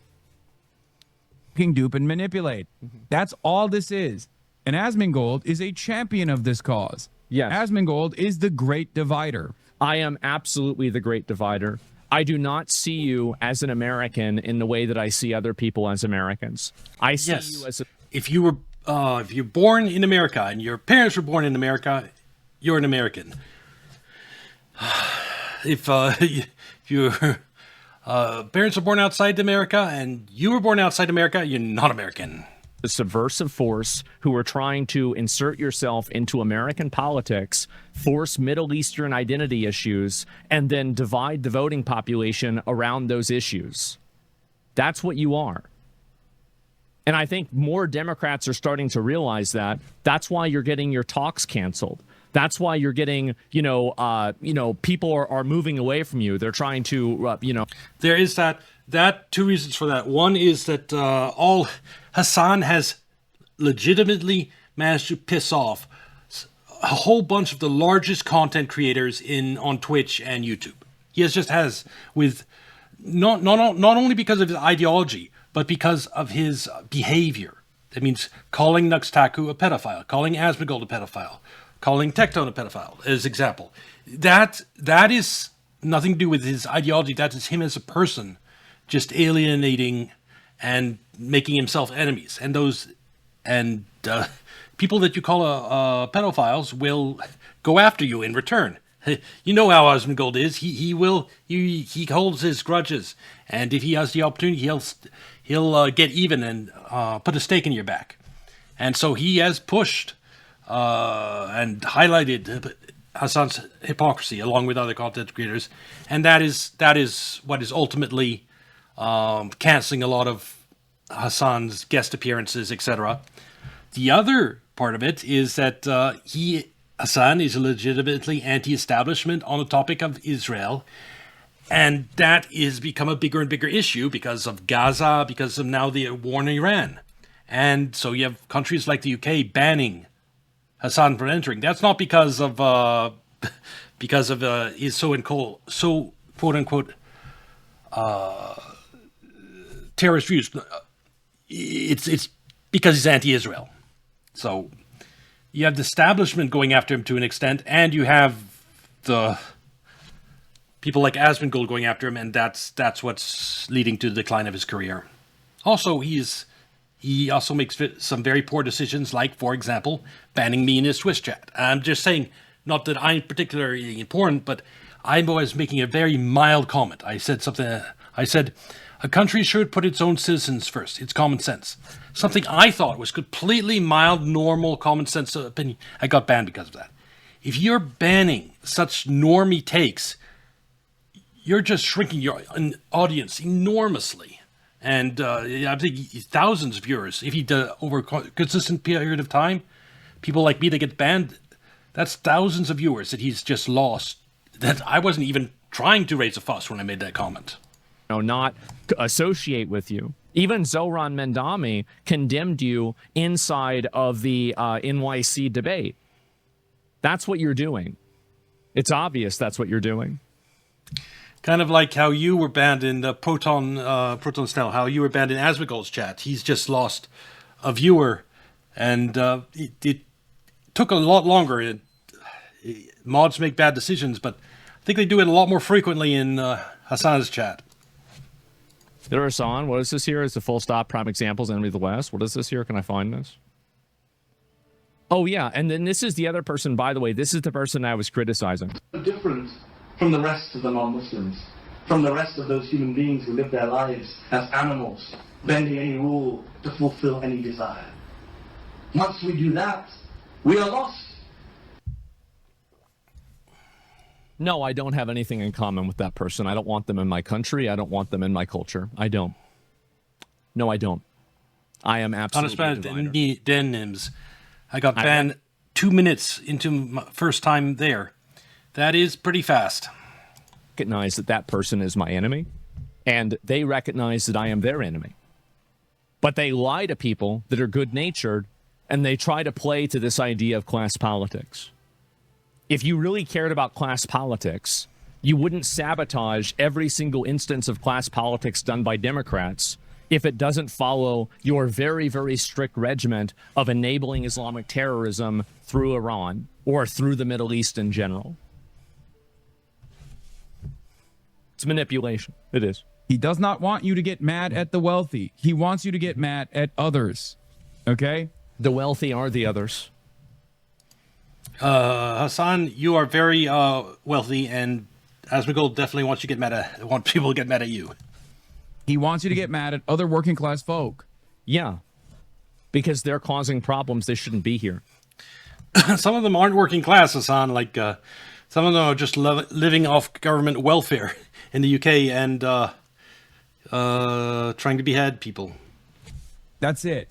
Dupe and manipulate. That's all this is. And Asmongold is a champion of this cause. Yes. Asmongold is the great divider. I am absolutely the great divider. I do not see you as an American in the way that I see other people as Americans. I see you as if you're born in America and your parents were born in America, you're an American. If your parents were born outside America and you were born outside America, you're not American. The subversive force who are trying to insert yourself into American politics, force Middle Eastern identity issues, and then divide the voting population around those issues. That's what you are. And I think more Democrats are starting to realize that. That's why you're getting your talks canceled. That's why you're getting, people are moving away from you. They're trying to, There is that two reasons for that. One is that Hasan has legitimately managed to piss off a whole bunch of the largest content creators on Twitch and YouTube. He has with not only because of his ideology, but because of his behavior. That means calling Nuxtaku a pedophile, calling Asmongold a pedophile, calling Tectone a pedophile, as example. That is nothing to do with his ideology. That is him as a person, just alienating and making himself enemies. And people that you call pedophiles will go after you in return. You know how Asmongold is. He holds his grudges, and if he has the opportunity, he'll get even and put a stake in your back. And so he has pushed and highlighted Hasan's hypocrisy along with other content creators, and that is what is ultimately canceling a lot of Hasan's guest appearances, etc. The other part of it is that Hasan is legitimately anti-establishment on the topic of Israel, and that has become a bigger and bigger issue because of Gaza, because of now the war in Iran. And so you have countries like the UK banning Hasan from entering. That's not because of his so quote unquote terrorist views. It's because he's anti-Israel. So you have the establishment going after him to an extent, and you have the people like Asmongold going after him, and that's what's leading to the decline of his career. Also, he also makes some very poor decisions, like, for example, banning me in his Swiss chat. I'm just saying, not that I'm particularly important, but I was making a very mild comment. I said a country should put its own citizens first. It's common sense. Something I thought was completely mild, normal, common sense opinion. I got banned because of that. If you're banning such normie takes, you're just shrinking your audience enormously. And I think thousands of viewers, if he does over a consistent period of time, people like me that get banned, that's thousands of viewers that he's just lost. That I wasn't even trying to raise a fuss when I made that comment. Not associate with you. Even Zoran Mendami condemned you inside of the NYC debate. That's what you're doing. It's obvious that's what you're doing. Kind of like how you were banned in the Proton Snell, how you were banned in Asmongold's chat. He's just lost a viewer, and it took a lot longer. Mods make bad decisions, but I think they do it a lot more frequently in Hasan's chat. There are Hasan. What is this here? Is the full stop prime examples enemy of the West? What is this here? Can I find this? Oh, yeah. And then this is the other person, by the way. This is the person I was criticizing. Different from the rest of the non-Muslims, from the rest of those human beings who live their lives as animals, bending any rule to fulfill any desire. Once we do that, we are lost. No, I don't have anything in common with that person. I don't want them in my country. I don't want them in my culture. I don't. No, I don't. I am absolutely denims. I got banned 2 minutes into my first time there. That is pretty fast. Recognize that that person is my enemy, and they recognize that I am their enemy. But they lie to people that are good-natured, and they try to play to this idea of class politics. If you really cared about class politics, you wouldn't sabotage every single instance of class politics done by Democrats if it doesn't follow your very, very strict regimen of enabling Islamic terrorism through Iran or through the Middle East in general. It's manipulation. It is. He does not want you to get mad at the wealthy. He wants you to get mad at others. Okay? The wealthy are the others. Hasan, you are very wealthy, and Asmongold definitely wants people to get mad at you. He wants you to get mad at other working class folk. Yeah, because they're causing problems. They shouldn't be here. Some of them aren't working class, Hasan. Like some of them are just living off government welfare in the UK and trying to behead people. That's it.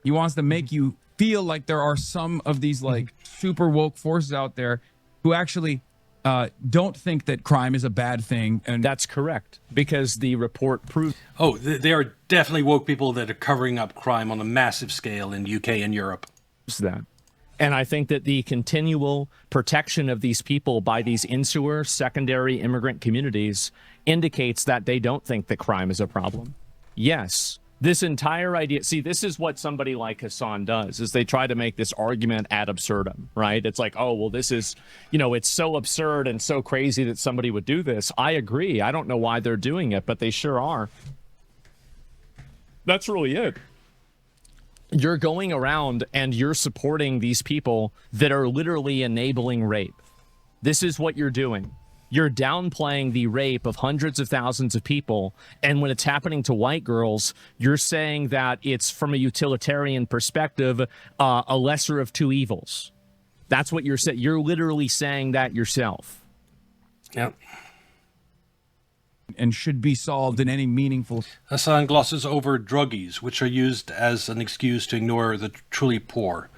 He wants to make you feel like there are some of these like super woke forces out there who actually don't think that crime is a bad thing. And that's correct, because the report proves. Oh, there are definitely woke people that are covering up crime on a massive scale in the UK and Europe. That. And I think that the continual protection of these people by these insular secondary immigrant communities indicates that they don't think that crime is a problem. Yes, This entire idea, see, this is what somebody like Hasan does, is they try to make this argument ad absurdum, right? It's like, oh, well, this is, you know, it's so absurd and so crazy that somebody would do this. I agree. I don't know why they're doing it, but they sure are. That's really it. You're going around and you're supporting these people that are literally enabling rape. This is what you're doing. You're downplaying the rape of hundreds of thousands of people. And when it's happening to white girls, you're saying that it's, from a utilitarian perspective, a lesser of two evils. That's what you're saying. You're literally saying that yourself. Yep. And should be solved in any meaningful. Hasan glosses over druggies, which are used as an excuse to ignore the truly poor.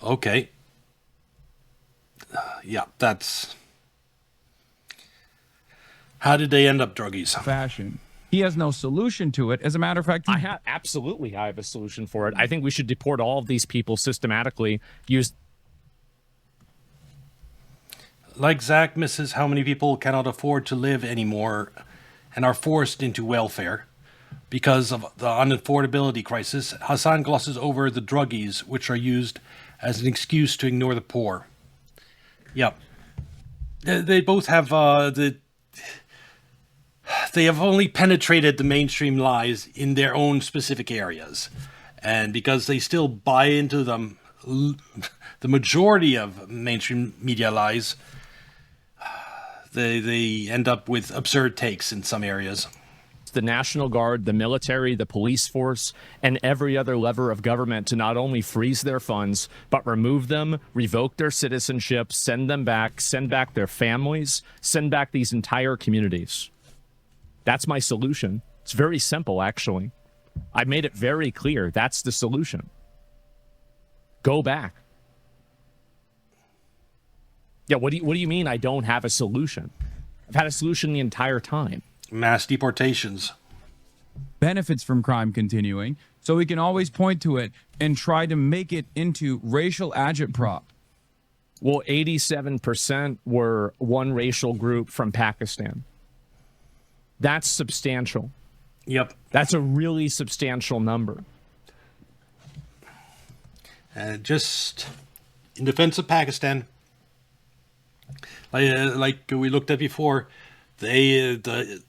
Okay. Yeah, that's... How did they end up druggies? Fashion. He has no solution to it. As a matter of fact, I have a solution for it. I think we should deport all of these people systematically. Like Zach misses how many people cannot afford to live anymore and are forced into welfare because of the unaffordability crisis. Hasan glosses over the druggies, which are used as an excuse to ignore the poor. Yep. They both have they have only penetrated the mainstream lies in their own specific areas. And because they still buy into them, the majority of mainstream media lies, they end up with absurd takes in some areas. The National Guard, the military, the police force, and every other lever of government to not only freeze their funds, but remove them, revoke their citizenship, send them back, send back their families, send back these entire communities. That's my solution. It's very simple, actually. I made it very clear. That's the solution. Go back. Yeah, what do you mean I don't have a solution? I've had a solution the entire time. Mass deportations. Benefits from crime continuing, so we can always point to it and try to make it into racial agitprop. Well, 87% were one racial group from Pakistan. That's substantial. Yep. That's a really substantial number. Just in defense of Pakistan, like we looked at before, the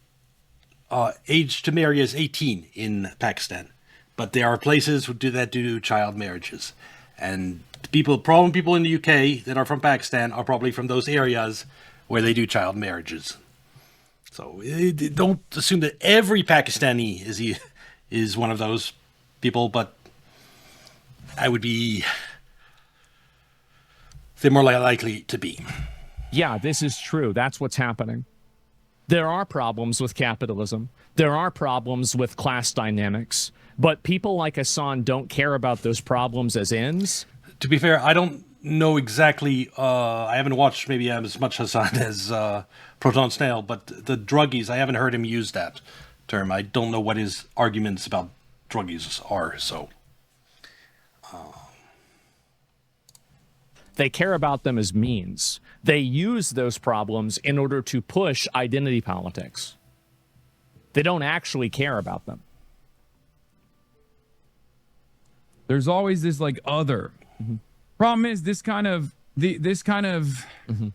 age to marry is 18 in Pakistan, but there are places that do child marriages, and problem people in the UK that are from Pakistan are probably from those areas where they do child marriages. So don't assume that every Pakistani is one of those people, but they're more likely to be. Yeah, this is true. That's what's happening. There are problems with capitalism. There are problems with class dynamics. But people like Hasan don't care about those problems as ends. To be fair, I don't know exactly. I haven't watched maybe as much Hasan as Proton Snail, but the druggies, I haven't heard him use that term. I don't know what his arguments about druggies are, so... They care about them as means. They use those problems in order to push identity politics. They don't actually care about them. There's always this like other. Mm-hmm. Problem is this kind of mm-hmm.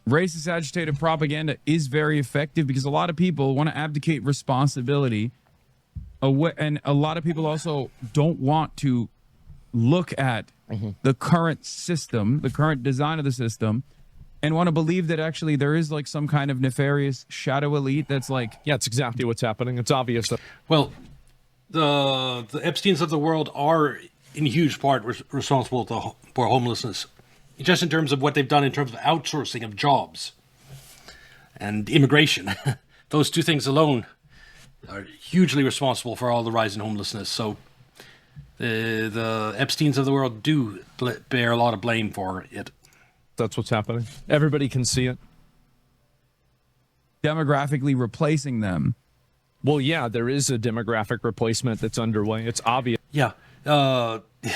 racist agitated propaganda is very effective because a lot of people want to abdicate responsibility away, and a lot of people also don't want to look at mm-hmm. the current system, the current design of the system, and want to believe that actually there is like some kind of nefarious shadow elite that's like... Yeah, it's exactly what's happening. It's obvious that... Well, the Epsteins of the world are in huge part responsible for homelessness, just in terms of what they've done in terms of outsourcing of jobs and immigration. Those two things alone are hugely responsible for all the rise in homelessness. So the Epsteins of the world do bear a lot of blame for it. That's what's happening. Everybody can see it. Demographically replacing them. Well, yeah, there is a demographic replacement that's underway. It's obvious. Yeah.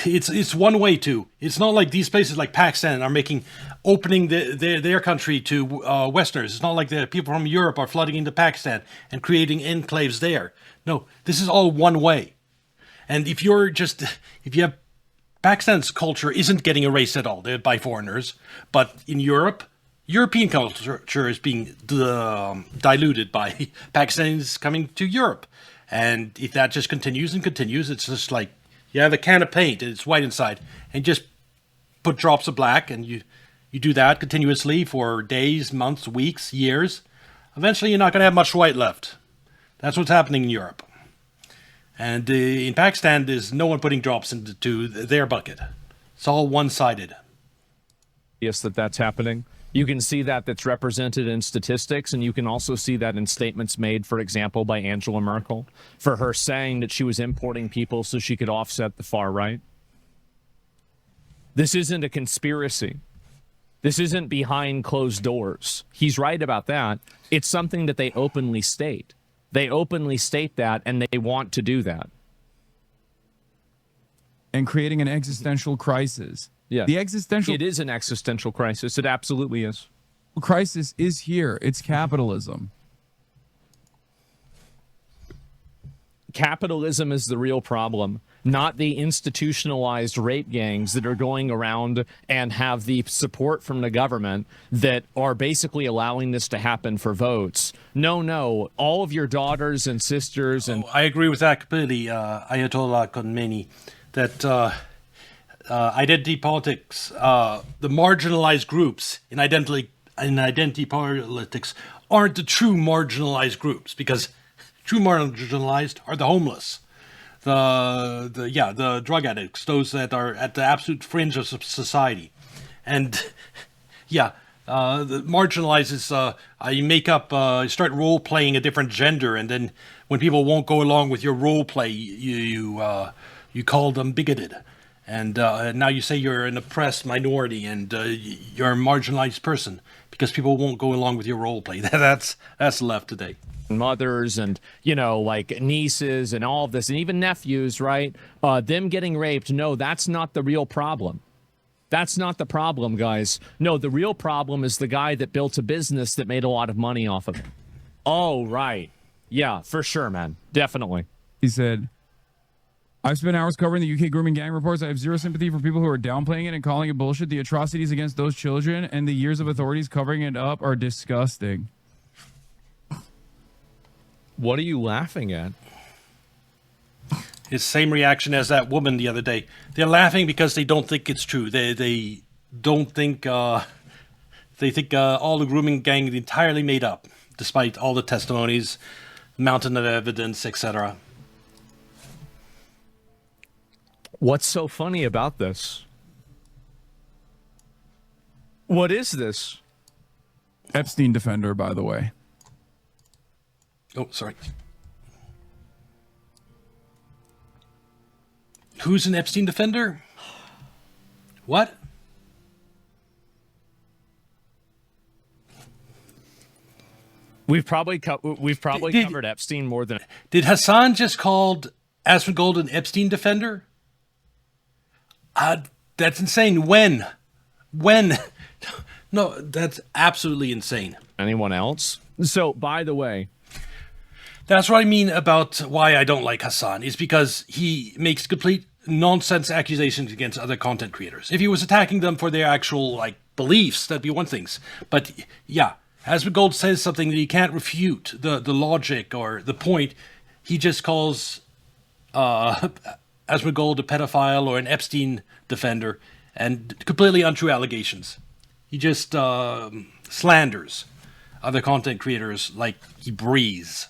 it's one way too. It's not like these places like Pakistan are opening their country to Westerners. It's not like the people from Europe are flooding into Pakistan and creating enclaves there. No, this is all one way. And if you have Pakistan's culture isn't getting erased at all by foreigners, but in Europe, European culture is being diluted by Pakistanis coming to Europe. And if that just continues and continues, it's just like you have a can of paint and it's white inside, and just put drops of black, and you do that continuously for days, months, weeks, years. Eventually, you're not going to have much white left. That's what's happening in Europe. And in Pakistan, there's no one putting drops into their bucket. It's all one-sided. Yes, that's happening. You can see that's represented in statistics, and you can also see that in statements made, for example, by Angela Merkel, for her saying that she was importing people so she could offset the far right. This isn't a conspiracy. This isn't behind closed doors. He's right about that. It's something that they openly state. They openly state that, and they want to do that. And creating an existential crisis. Yeah. The existential It is an existential crisis. It absolutely is. crisis is here. It's capitalism. Capitalism is the real problem, not the institutionalized rape gangs that are going around and have the support from the government that are basically allowing this to happen for votes. No, all of your daughters and sisters and... I agree with that completely, Ayatollah Khomeini, that identity politics, the marginalized groups in identity politics aren't the true marginalized groups, because true marginalized are the homeless, the drug addicts, those that are at the absolute fringe of society. And the marginalized is you make up, you start role playing a different gender, and then when people won't go along with your role play, you call them bigoted. And now you say you're an oppressed minority and you're a marginalized person because people won't go along with your role play. That's left today. Mothers and, like nieces and all of this, and even nephews, right? Them getting raped. No, that's not the real problem. That's not the problem, guys. No, the real problem is the guy that built a business that made a lot of money off of it. Oh, right. Yeah, for sure, man. Definitely. He said, I've spent hours covering the UK grooming gang reports. I have zero sympathy for people who are downplaying it and calling it bullshit. The atrocities against those children and the years of authorities covering it up are disgusting. What are you laughing at? It's the same reaction as that woman the other day. They're laughing because they don't think it's true. They don't think they think all the grooming gang is entirely made up, despite all the testimonies, mountain of evidence, etc. What's so funny about this? What is this? Epstein defender, by the way. Oh, sorry. Who's an Epstein defender? What? We've probably covered Epstein more than... Did Hasan just called Asmongold an Epstein defender? That's insane. When? No, that's absolutely insane. Anyone else? So, by the way... That's what I mean about why I don't like Hasan, is because he makes complete nonsense accusations against other content creators. If he was attacking them for their actual, beliefs, that'd be one thing. But, yeah, Asmongold says something that he can't refute, the logic or the point. He just calls Asmongold a pedophile or an Epstein defender, and completely untrue allegations. He just slanders other content creators like he breathes.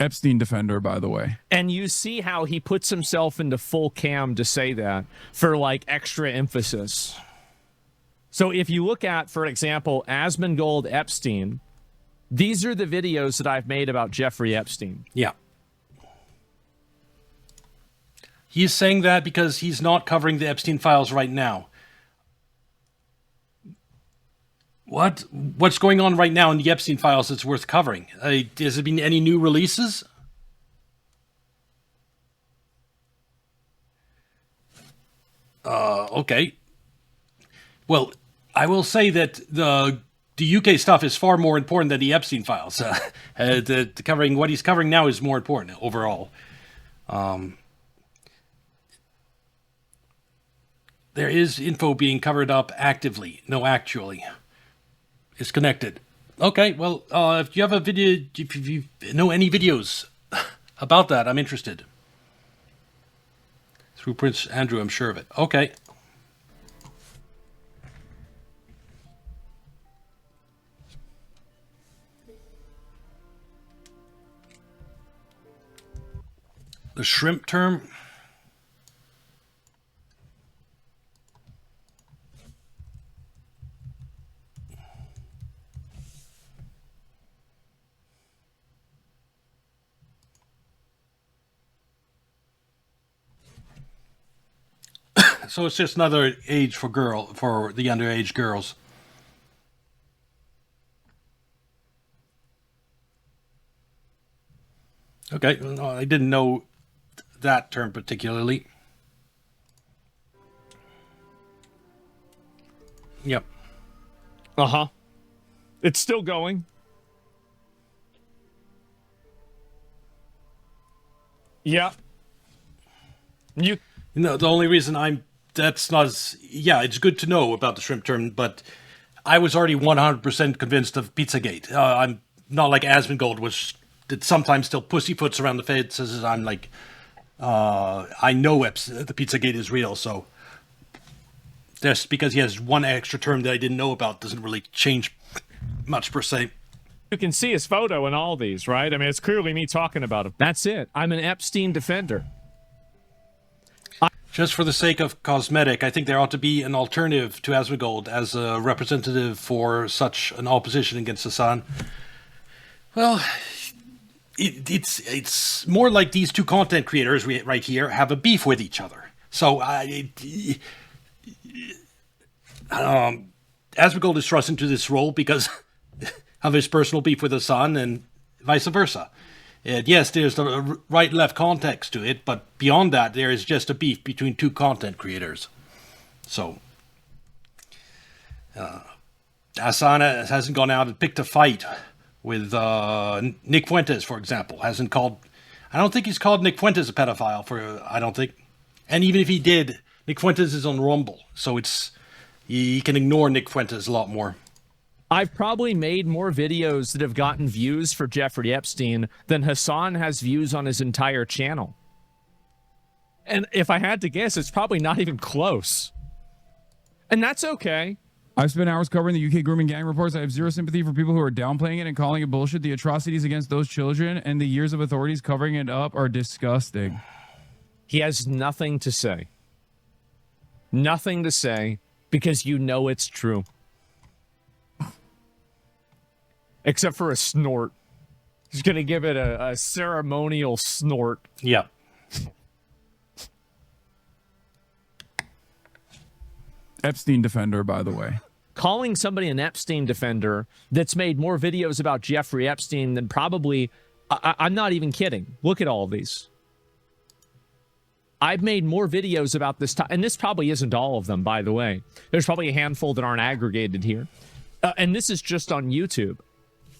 Epstein defender, by the way. And you see how he puts himself into full cam to say that for extra emphasis. So if you look at, for example, Asmongold Epstein, these are the videos that I've made about Jeffrey Epstein. Yeah. He's saying that because he's not covering the Epstein files right now. What's going on right now in the Epstein files that's worth covering? Has there been any new releases? Okay. Well, I will say that the UK stuff is far more important than the Epstein files. Covering what he's covering now is more important overall. There is info being covered up actively. No, actually. It's connected. Okay, well, if you have a video, if you know any videos about that, I'm interested. Through Prince Andrew, I'm sure of it. Okay. The shrimp term. So it's just another age for the underage girls. Okay, no, I didn't know that term particularly. Yep. Uh-huh. It's still going. Yeah. You know, the only reason that's not as, yeah, it's good to know about the shrimp term, but I was already 100% convinced of Pizzagate. I'm not like Asmongold, which that sometimes still pussyfoots around the fences. I'm like, I know the Pizzagate is real, so just because he has one extra term that I didn't know about doesn't really change much per se. You can see his photo in all these, right? I mean, it's clearly me talking about him. That's it. I'm an Epstein defender. Just for the sake of cosmetic, I think there ought to be an alternative to Asmongold as a representative for such an opposition against Hasan. Well, it's more like these two content creators right here have a beef with each other. So Asmongold is thrust into this role because of his personal beef with Hasan and vice versa. Yes, there's the right-left context to it, but beyond that, there is just a beef between two content creators. So, Hasan hasn't gone out and picked a fight with Nick Fuentes, for example. I don't think he's called Nick Fuentes a pedophile, I don't think. And even if he did, Nick Fuentes is on Rumble, so he can ignore Nick Fuentes a lot more. I've probably made more videos that have gotten views for Jeffrey Epstein than Hasan has views on his entire channel. And if I had to guess, it's probably not even close. And that's okay. I've spent hours covering the UK grooming gang reports. I have zero sympathy for people who are downplaying it and calling it bullshit. The atrocities against those children and the years of authorities covering it up are disgusting. He has nothing to say. Nothing to say because you know it's true. Except for a snort. He's going to give it a ceremonial snort. Yeah. Epstein defender, by the way. Calling somebody an Epstein defender that's made more videos about Jeffrey Epstein than probably... I'm not even kidding. Look at all of these. I've made more videos about this and this probably isn't all of them, by the way. There's probably a handful that aren't aggregated here. And this is just on YouTube.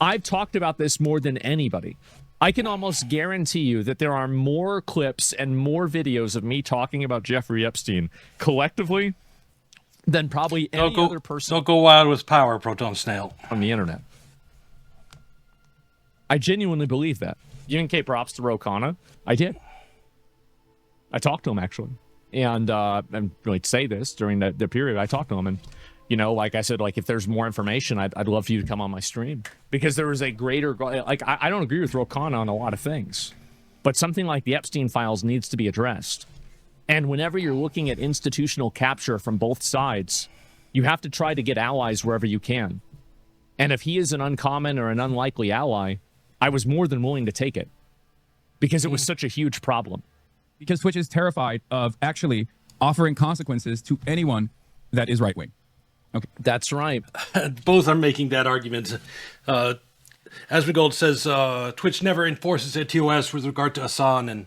I've talked about this more than anybody. I can almost guarantee you that there are more clips and more videos of me talking about Jeffrey Epstein collectively than probably any other person. Don't go wild with power, Proton Snail. On the internet. I genuinely believe that. Giving K props to Rokana. I did. I talked to him, actually. And really to say this, during the period I talked to him, and you know, like I said, like if there's more information, I'd love for you to come on my stream because there was a greater, like I don't agree with Rokana on a lot of things, but something like the Epstein files needs to be addressed. And whenever you're looking at institutional capture from both sides, you have to try to get allies wherever you can. And if he is an uncommon or an unlikely ally, I was more than willing to take it because it was such a huge problem. Because Twitch is terrified of actually offering consequences to anyone that is right-wing. Okay, that's right. Both are making that argument. Asmongold says Twitch never enforces a TOS with regard to Hasan, and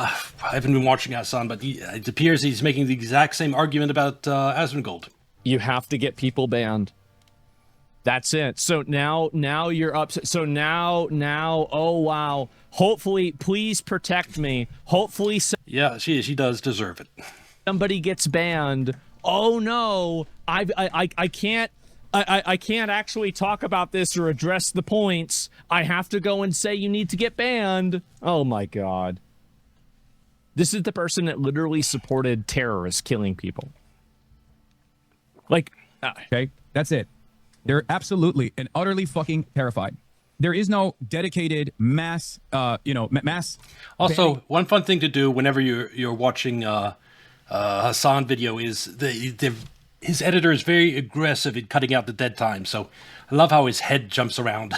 I haven't been watching Hasan, but it appears he's making the exact same argument about Asmongold. You have to get people banned. That's it. So now you're upset. So now, oh wow. Hopefully, please protect me. Hopefully, Yeah, she does deserve it. somebody gets banned. Oh no, I can't. I can't actually talk about this or address the points. I have to go and say you need to get banned. Oh my god. This is the person that literally supported terrorists killing people. Like, Okay, that's it. They're absolutely and utterly fucking terrified. There is no dedicated mass, mass. Also, one fun thing to do whenever you're watching Hasan video is his editor is very aggressive in cutting out the dead time. So I love how his head jumps around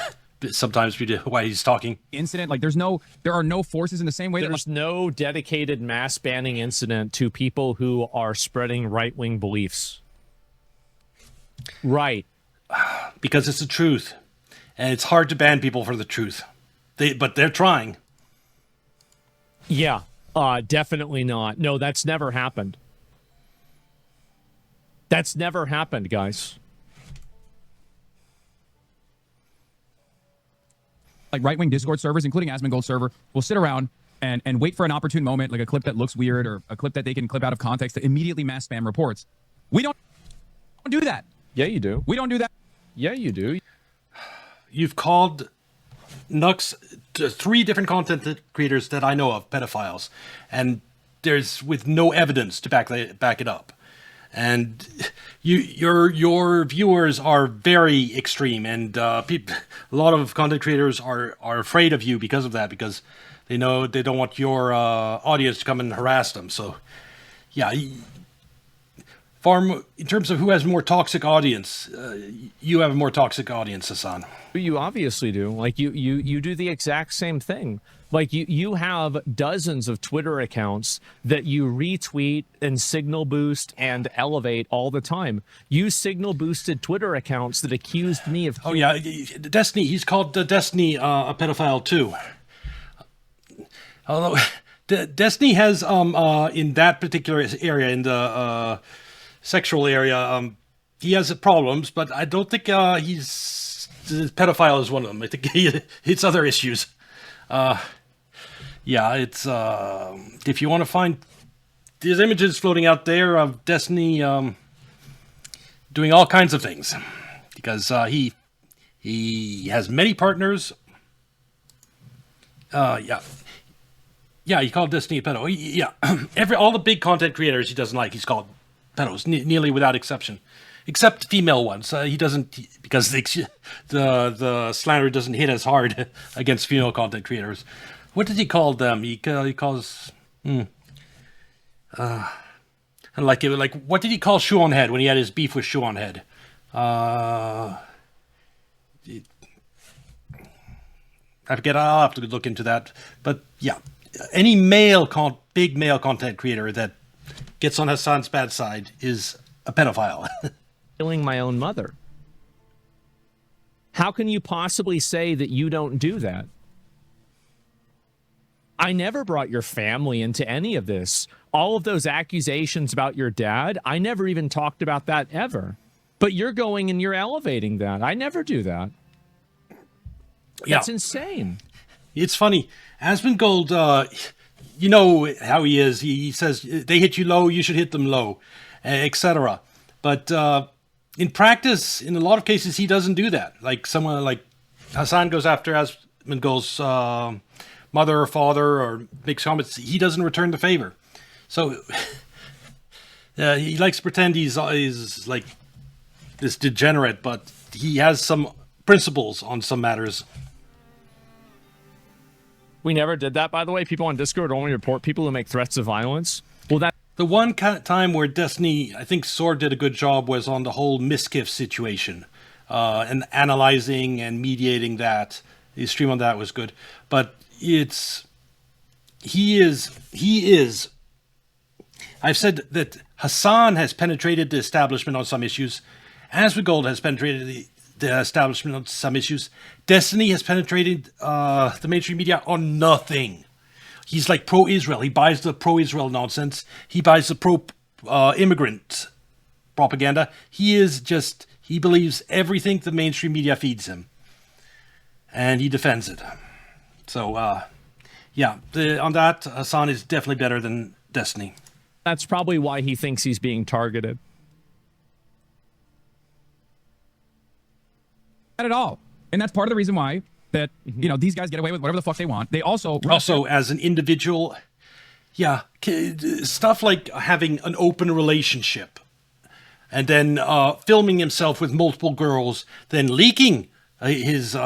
sometimes while he's talking. Incident, like there are no forces in the same way. there's no dedicated mass banning incident to people who are spreading right-wing beliefs. Right. Because it's the truth. And it's hard to ban people for the truth. But they're trying. Yeah, definitely not. No, that's never happened. That's never happened, guys. Like right-wing Discord servers, including Asmongold server, will sit around and wait for an opportune moment, like a clip that looks weird or a clip that they can clip out of context to immediately mass spam reports. We don't do that. Yeah, you do. We don't do that. Yeah, you do. You've called Nux to 3 different content creators that I know of pedophiles, and there's with no evidence to back it up. And your viewers are very extreme, and a lot of content creators are afraid of you because of that, because they know they don't want your audience to come and harass them. So, yeah, in terms of who has more toxic audience, you have a more toxic audience, Hasan. You obviously do. Like you do the exact same thing. Like you have dozens of Twitter accounts that you retweet and signal boost and elevate all the time. You signal boosted Twitter accounts that accused me of. Oh yeah, Destiny. He's called Destiny a pedophile too. Although Destiny has in that particular area, in the sexual area, he has problems, but I don't think he's pedophile is one of them. I think it's other issues. Yeah, it's if you want to find, there's images floating out there of Destiny doing all kinds of things, because he has many partners. Yeah, he called Destiny a pedo. Yeah, all the big content creators he doesn't like, he's called pedos, nearly without exception. Except female ones. He doesn't, because the slander doesn't hit as hard against female content creators. What did he call them? He calls and like what did he call Shoe on Head when he had his beef with Shoe on Head? I forget. I'll have to look into that. But yeah, any big male content creator that gets on Hasan's bad side is a pedophile. Killing my own mother. How can you possibly say that you don't do that? I never brought your family into any of this. All of those accusations about your dad, I never even talked about that ever. But you're going and you're elevating that. I never do that. That's insane. It's funny. Asmongold, you know how he is. He says, they hit you low, you should hit them low, etc. But in practice, in a lot of cases, he doesn't do that. Like someone like Hasan goes after Asmongold's mother or father or makes comments. He doesn't return the favor. So he likes to pretend he's like this degenerate, but he has some principles on some matters. We never did that, by the way. People on Discord only report people who make threats of violence. Well, that the one time where Destiny, I think Sword did a good job, was on the whole Miskiff situation, and analyzing and mediating that. His stream on that was good, but he is. I've said that Hasan has penetrated the establishment on some issues. Asmongold has penetrated the establishment on some issues. Destiny has penetrated the mainstream media on nothing. He's like pro-Israel. He buys the pro-Israel nonsense. He buys the pro-immigrant propaganda. He believes everything the mainstream media feeds him. And he defends it. So, on that, Hasan is definitely better than Destiny. That's probably why he thinks he's being targeted. Not at all. And that's part of the reason why that, these guys get away with whatever the fuck they want. They also as an individual, stuff like having an open relationship and then filming himself with multiple girls, then leaking his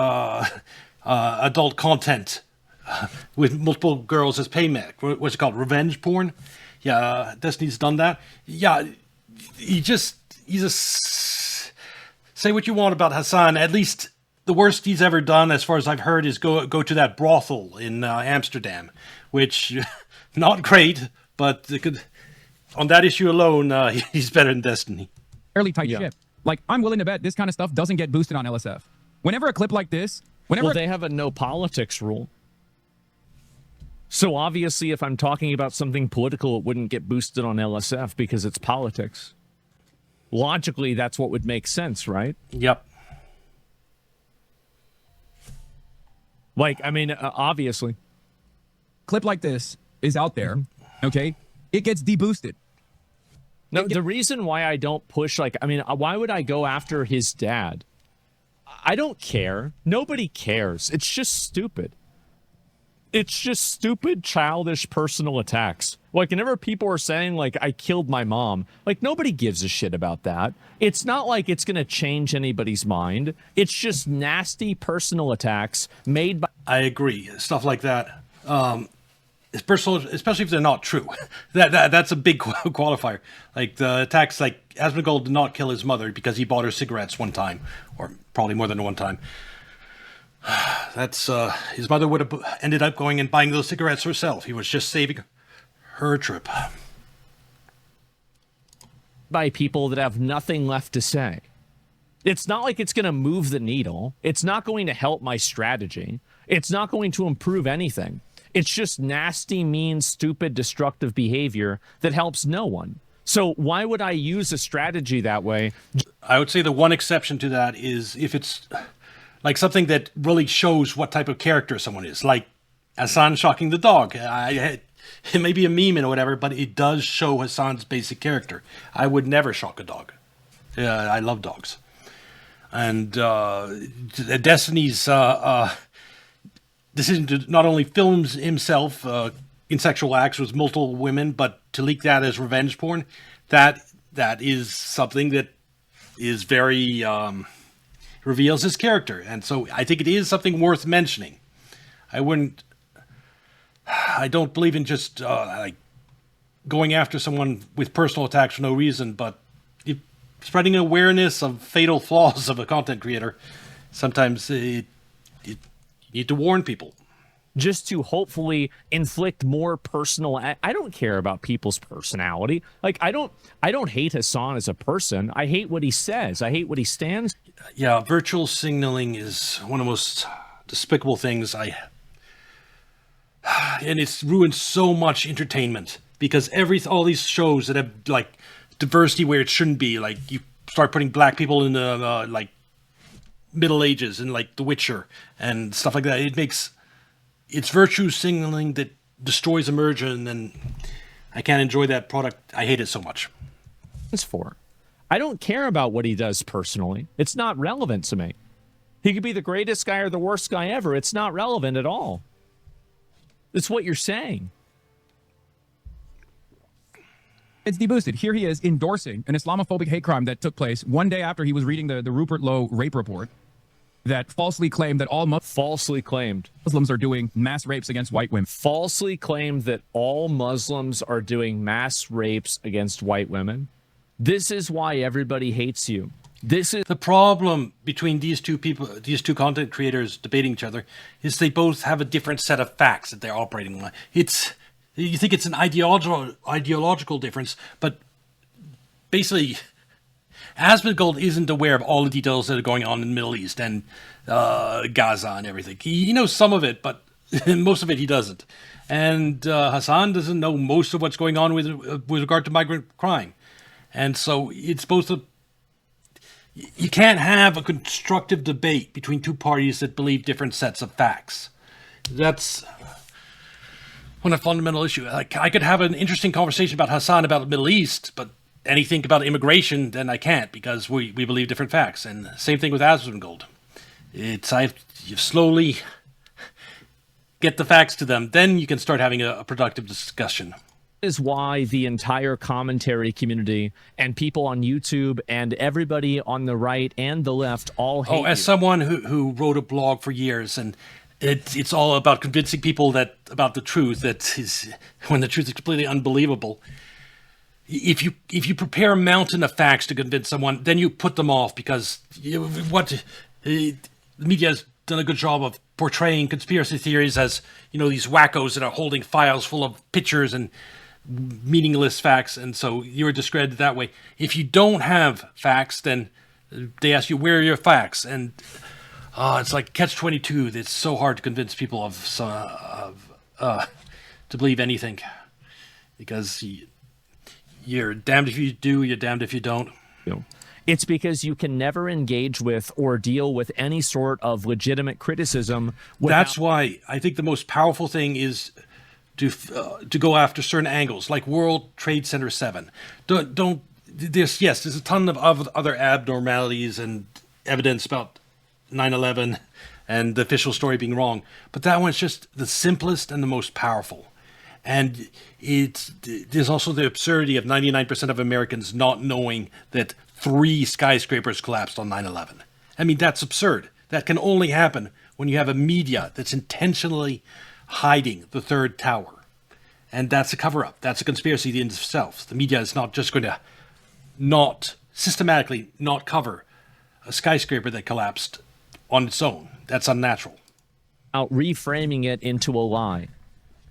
adult content with multiple girls as payback. What's it called? Revenge porn? Yeah, Destiny's done that. Yeah, say what you want about Hasan. At least the worst he's ever done, as far as I've heard, is go to that brothel in Amsterdam, which not great, but on that issue alone, he's better than Destiny. Fairly tight ship. Like, I'm willing to bet this kind of stuff doesn't get boosted on LSF. Whenever a clip like this, they have a no politics rule. So obviously, if I'm talking about something political, it wouldn't get boosted on LSF because it's politics. Logically, that's what would make sense, right? Yep. Like, I mean, obviously. Clip like this is out there, okay? It gets deboosted. No, the reason why I don't push, why would I go after his dad? I don't care. Nobody cares. It's just stupid. It's just stupid, childish personal attacks. Like, whenever people are saying, like, I killed my mom, like, nobody gives a shit about that. It's not like it's going to change anybody's mind. It's just nasty personal attacks made by... I agree. Stuff like that. It's personal, especially if they're not true. That's a big qualifier. Like, the attacks, like, Asmongold did not kill his mother because he bought her cigarettes one time, or probably more than one time. That's his mother would have ended up going and buying those cigarettes herself. He was just saving her trip. By people that have nothing left to say. It's not like it's going to move the needle. It's not going to help my strategy. It's not going to improve anything. It's just nasty, mean, stupid, destructive behavior that helps no one. So why would I use a strategy that way? I would say the one exception to that is if it's like something that really shows what type of character someone is, like Hasan shocking the dog. It may be a meme and whatever, but it does show Hasan's basic character. I would never shock a dog. I love dogs. And Destiny's decision to not only film himself in sexual acts with multiple women, but to leak that as revenge porn, that is something that is very... reveals his character, and so I think it is something worth mentioning. I don't believe in just like going after someone with personal attacks for no reason, but spreading awareness of fatal flaws of a content creator. Sometimes you need to warn people. Just to hopefully inflict more personal... I don't care about people's personality. Like, I don't hate Hasan as a person. I hate what he says. I hate what he stands. Yeah, virtual signaling is one of the most despicable things and it's ruined so much entertainment because all these shows that have like diversity where it shouldn't be, like you start putting black people in the like Middle Ages and like The Witcher and stuff like that. It's virtue signaling that destroys immersion, and I can't enjoy that product. I hate it so much. I don't care about what he does personally. It's not relevant to me. He could be the greatest guy or the worst guy ever. It's not relevant at all. It's what you're saying. It's deboosted. Here he is endorsing an Islamophobic hate crime that took place one day after he was reading the Rupert Lowe rape report that falsely claimed that all Muslims are doing mass rapes against white women. Falsely claimed that all Muslims are doing mass rapes against white women. This is why everybody hates you. This is the problem between these two people, these two content creators debating each other, is they both have a different set of facts that they're operating on. You think it's an ideological difference, but basically, Asmongold isn't aware of all the details that are going on in the Middle East and Gaza and everything. He knows some of it, but Most of it he doesn't. And Hasan doesn't know most of what's going on with regard to migrant crime. And so it's both you can't have a constructive debate between two parties that believe different sets of facts. That's one of the fundamental issue. Like, I could have an interesting conversation about Hasan about the Middle East, but anything about immigration, then I can't, because we believe different facts. And same thing with Asmongold. You slowly get the facts to them, then you can start having a productive discussion. Is why the entire commentary community and people on YouTube and everybody on the right and the left all hate as you. someone who wrote a blog for years, and it's all about convincing people about the truth, that is when the truth is completely unbelievable. If you prepare a mountain of facts to convince someone, then you put them off, because the media has done a good job of portraying conspiracy theories as, these wackos that are holding files full of pictures and meaningless facts, and so you're discredited that way. If you don't have facts, then they ask you, where are your facts? And it's like catch-22. It's so hard to convince people to believe anything, because you're damned if you do, you're damned if you don't. It's because you can never engage with or deal with any sort of legitimate criticism. That's why I think the most powerful thing is to go after certain angles, like World Trade Center 7. There's a ton of other abnormalities and evidence about 9/11 and the official story being wrong, but that one's just the simplest and the most powerful. And there's also the absurdity of 99% of Americans not knowing that 3 skyscrapers collapsed on 9/11. I mean, that's absurd. That can only happen when you have a media that's intentionally hiding the third tower. And that's a cover-up. That's a conspiracy in itself. The media is not just going to systematically not cover a skyscraper that collapsed on its own. That's unnatural. Reframing it into a lie.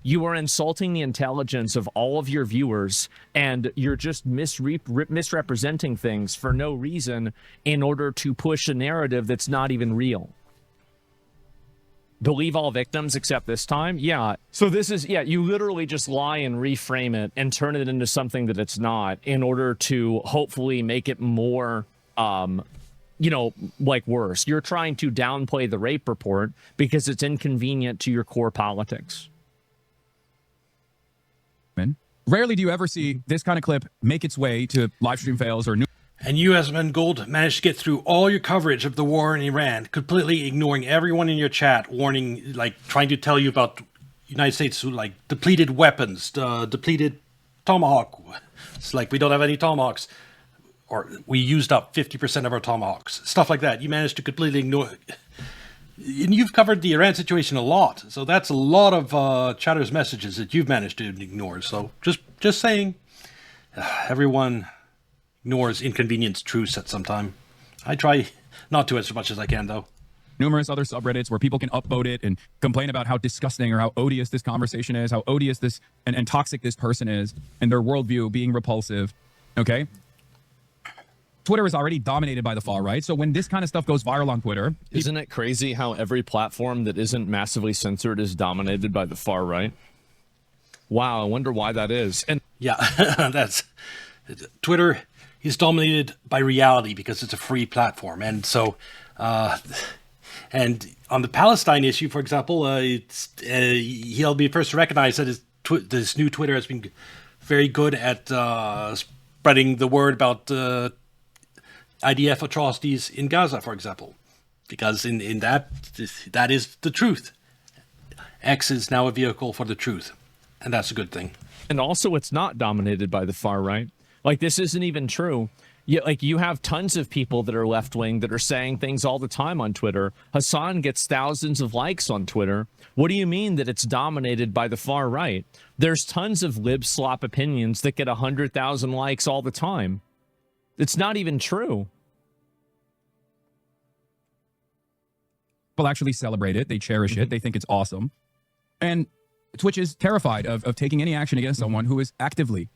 You are insulting the intelligence of all of your viewers, and you're just misrepresenting things for no reason in order to push a narrative that's not even real. Believe all victims except this time? Yeah. So this is, you literally just lie and reframe it and turn it into something that it's not in order to hopefully make it more, worse. You're trying to downplay the rape report because it's inconvenient to your core politics. Rarely do you ever see this kind of clip make its way to live stream fails or new. And you, Asmongold, managed to get through all your coverage of the war in Iran, completely ignoring everyone in your chat, warning, trying to tell you about United States, depleted weapons, depleted Tomahawk. It's like we don't have any Tomahawks, or we used up 50% of our Tomahawks, stuff like that. You managed to completely ignore. And you've covered the Iran situation a lot, so that's a lot of chatter's messages that you've managed to ignore. So just saying, everyone ignores inconvenienced truths at some time. I try not to as much as I can, though. Numerous other subreddits where people can upvote it and complain about how disgusting or how odious this conversation is, how odious this and toxic this person is, and their worldview being repulsive. Okay? Twitter is already dominated by the far right, so when this kind of stuff goes viral on Twitter... Isn't it crazy how every platform that isn't massively censored is dominated by the far right? Wow, I wonder why that is. And yeah, that's... Twitter is dominated by reality because it's a free platform. And so... and on the Palestine issue, for example, he'll be first to recognize that this new Twitter has been very good at spreading the word about... IDF atrocities in Gaza, for example, because in that is the truth. X is now a vehicle for the truth, and that's a good thing. And also, it's not dominated by the far right. This isn't even true. You have tons of people that are left-wing that are saying things all the time on Twitter. Hasan gets thousands of likes on Twitter. What do you mean that it's dominated by the far right? There's tons of lib-slop opinions that get 100,000 likes all the time. It's not even true. People actually celebrate it. They cherish it. They think it's awesome. And Twitch is terrified of taking any action against someone who is actively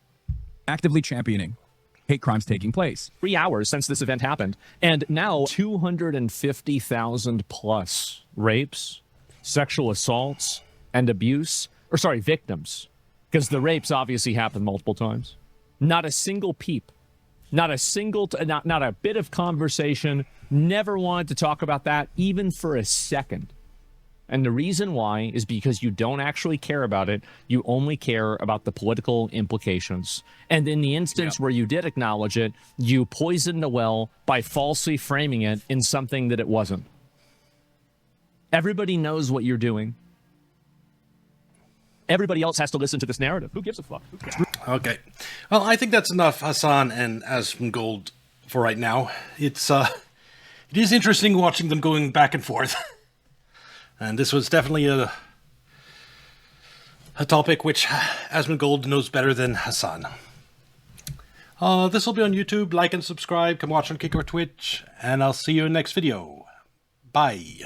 championing hate crimes taking place. 3 hours since this event happened. And now 250,000 plus rapes, sexual assaults, and abuse, or sorry, victims, because the rapes obviously happened multiple times. Not a single peep, not a single, not a bit of conversation, never wanted to talk about that even for a second. And the reason why is because you don't actually care about it. You only care about the political implications. And in the instance where you did acknowledge it, you poisoned the well by falsely framing it in something that it wasn't. Everybody knows what you're doing. Everybody else has to listen to this narrative. Who gives a fuck? Who cares? Okay. Well, I think that's enough Hasan and Asmongold for right now. It is interesting watching them going back and forth. And this was definitely a topic which Asmongold knows better than Hasan. This will be on YouTube. Like and subscribe. Come watch on Kick or Twitch. And I'll see you in the next video. Bye.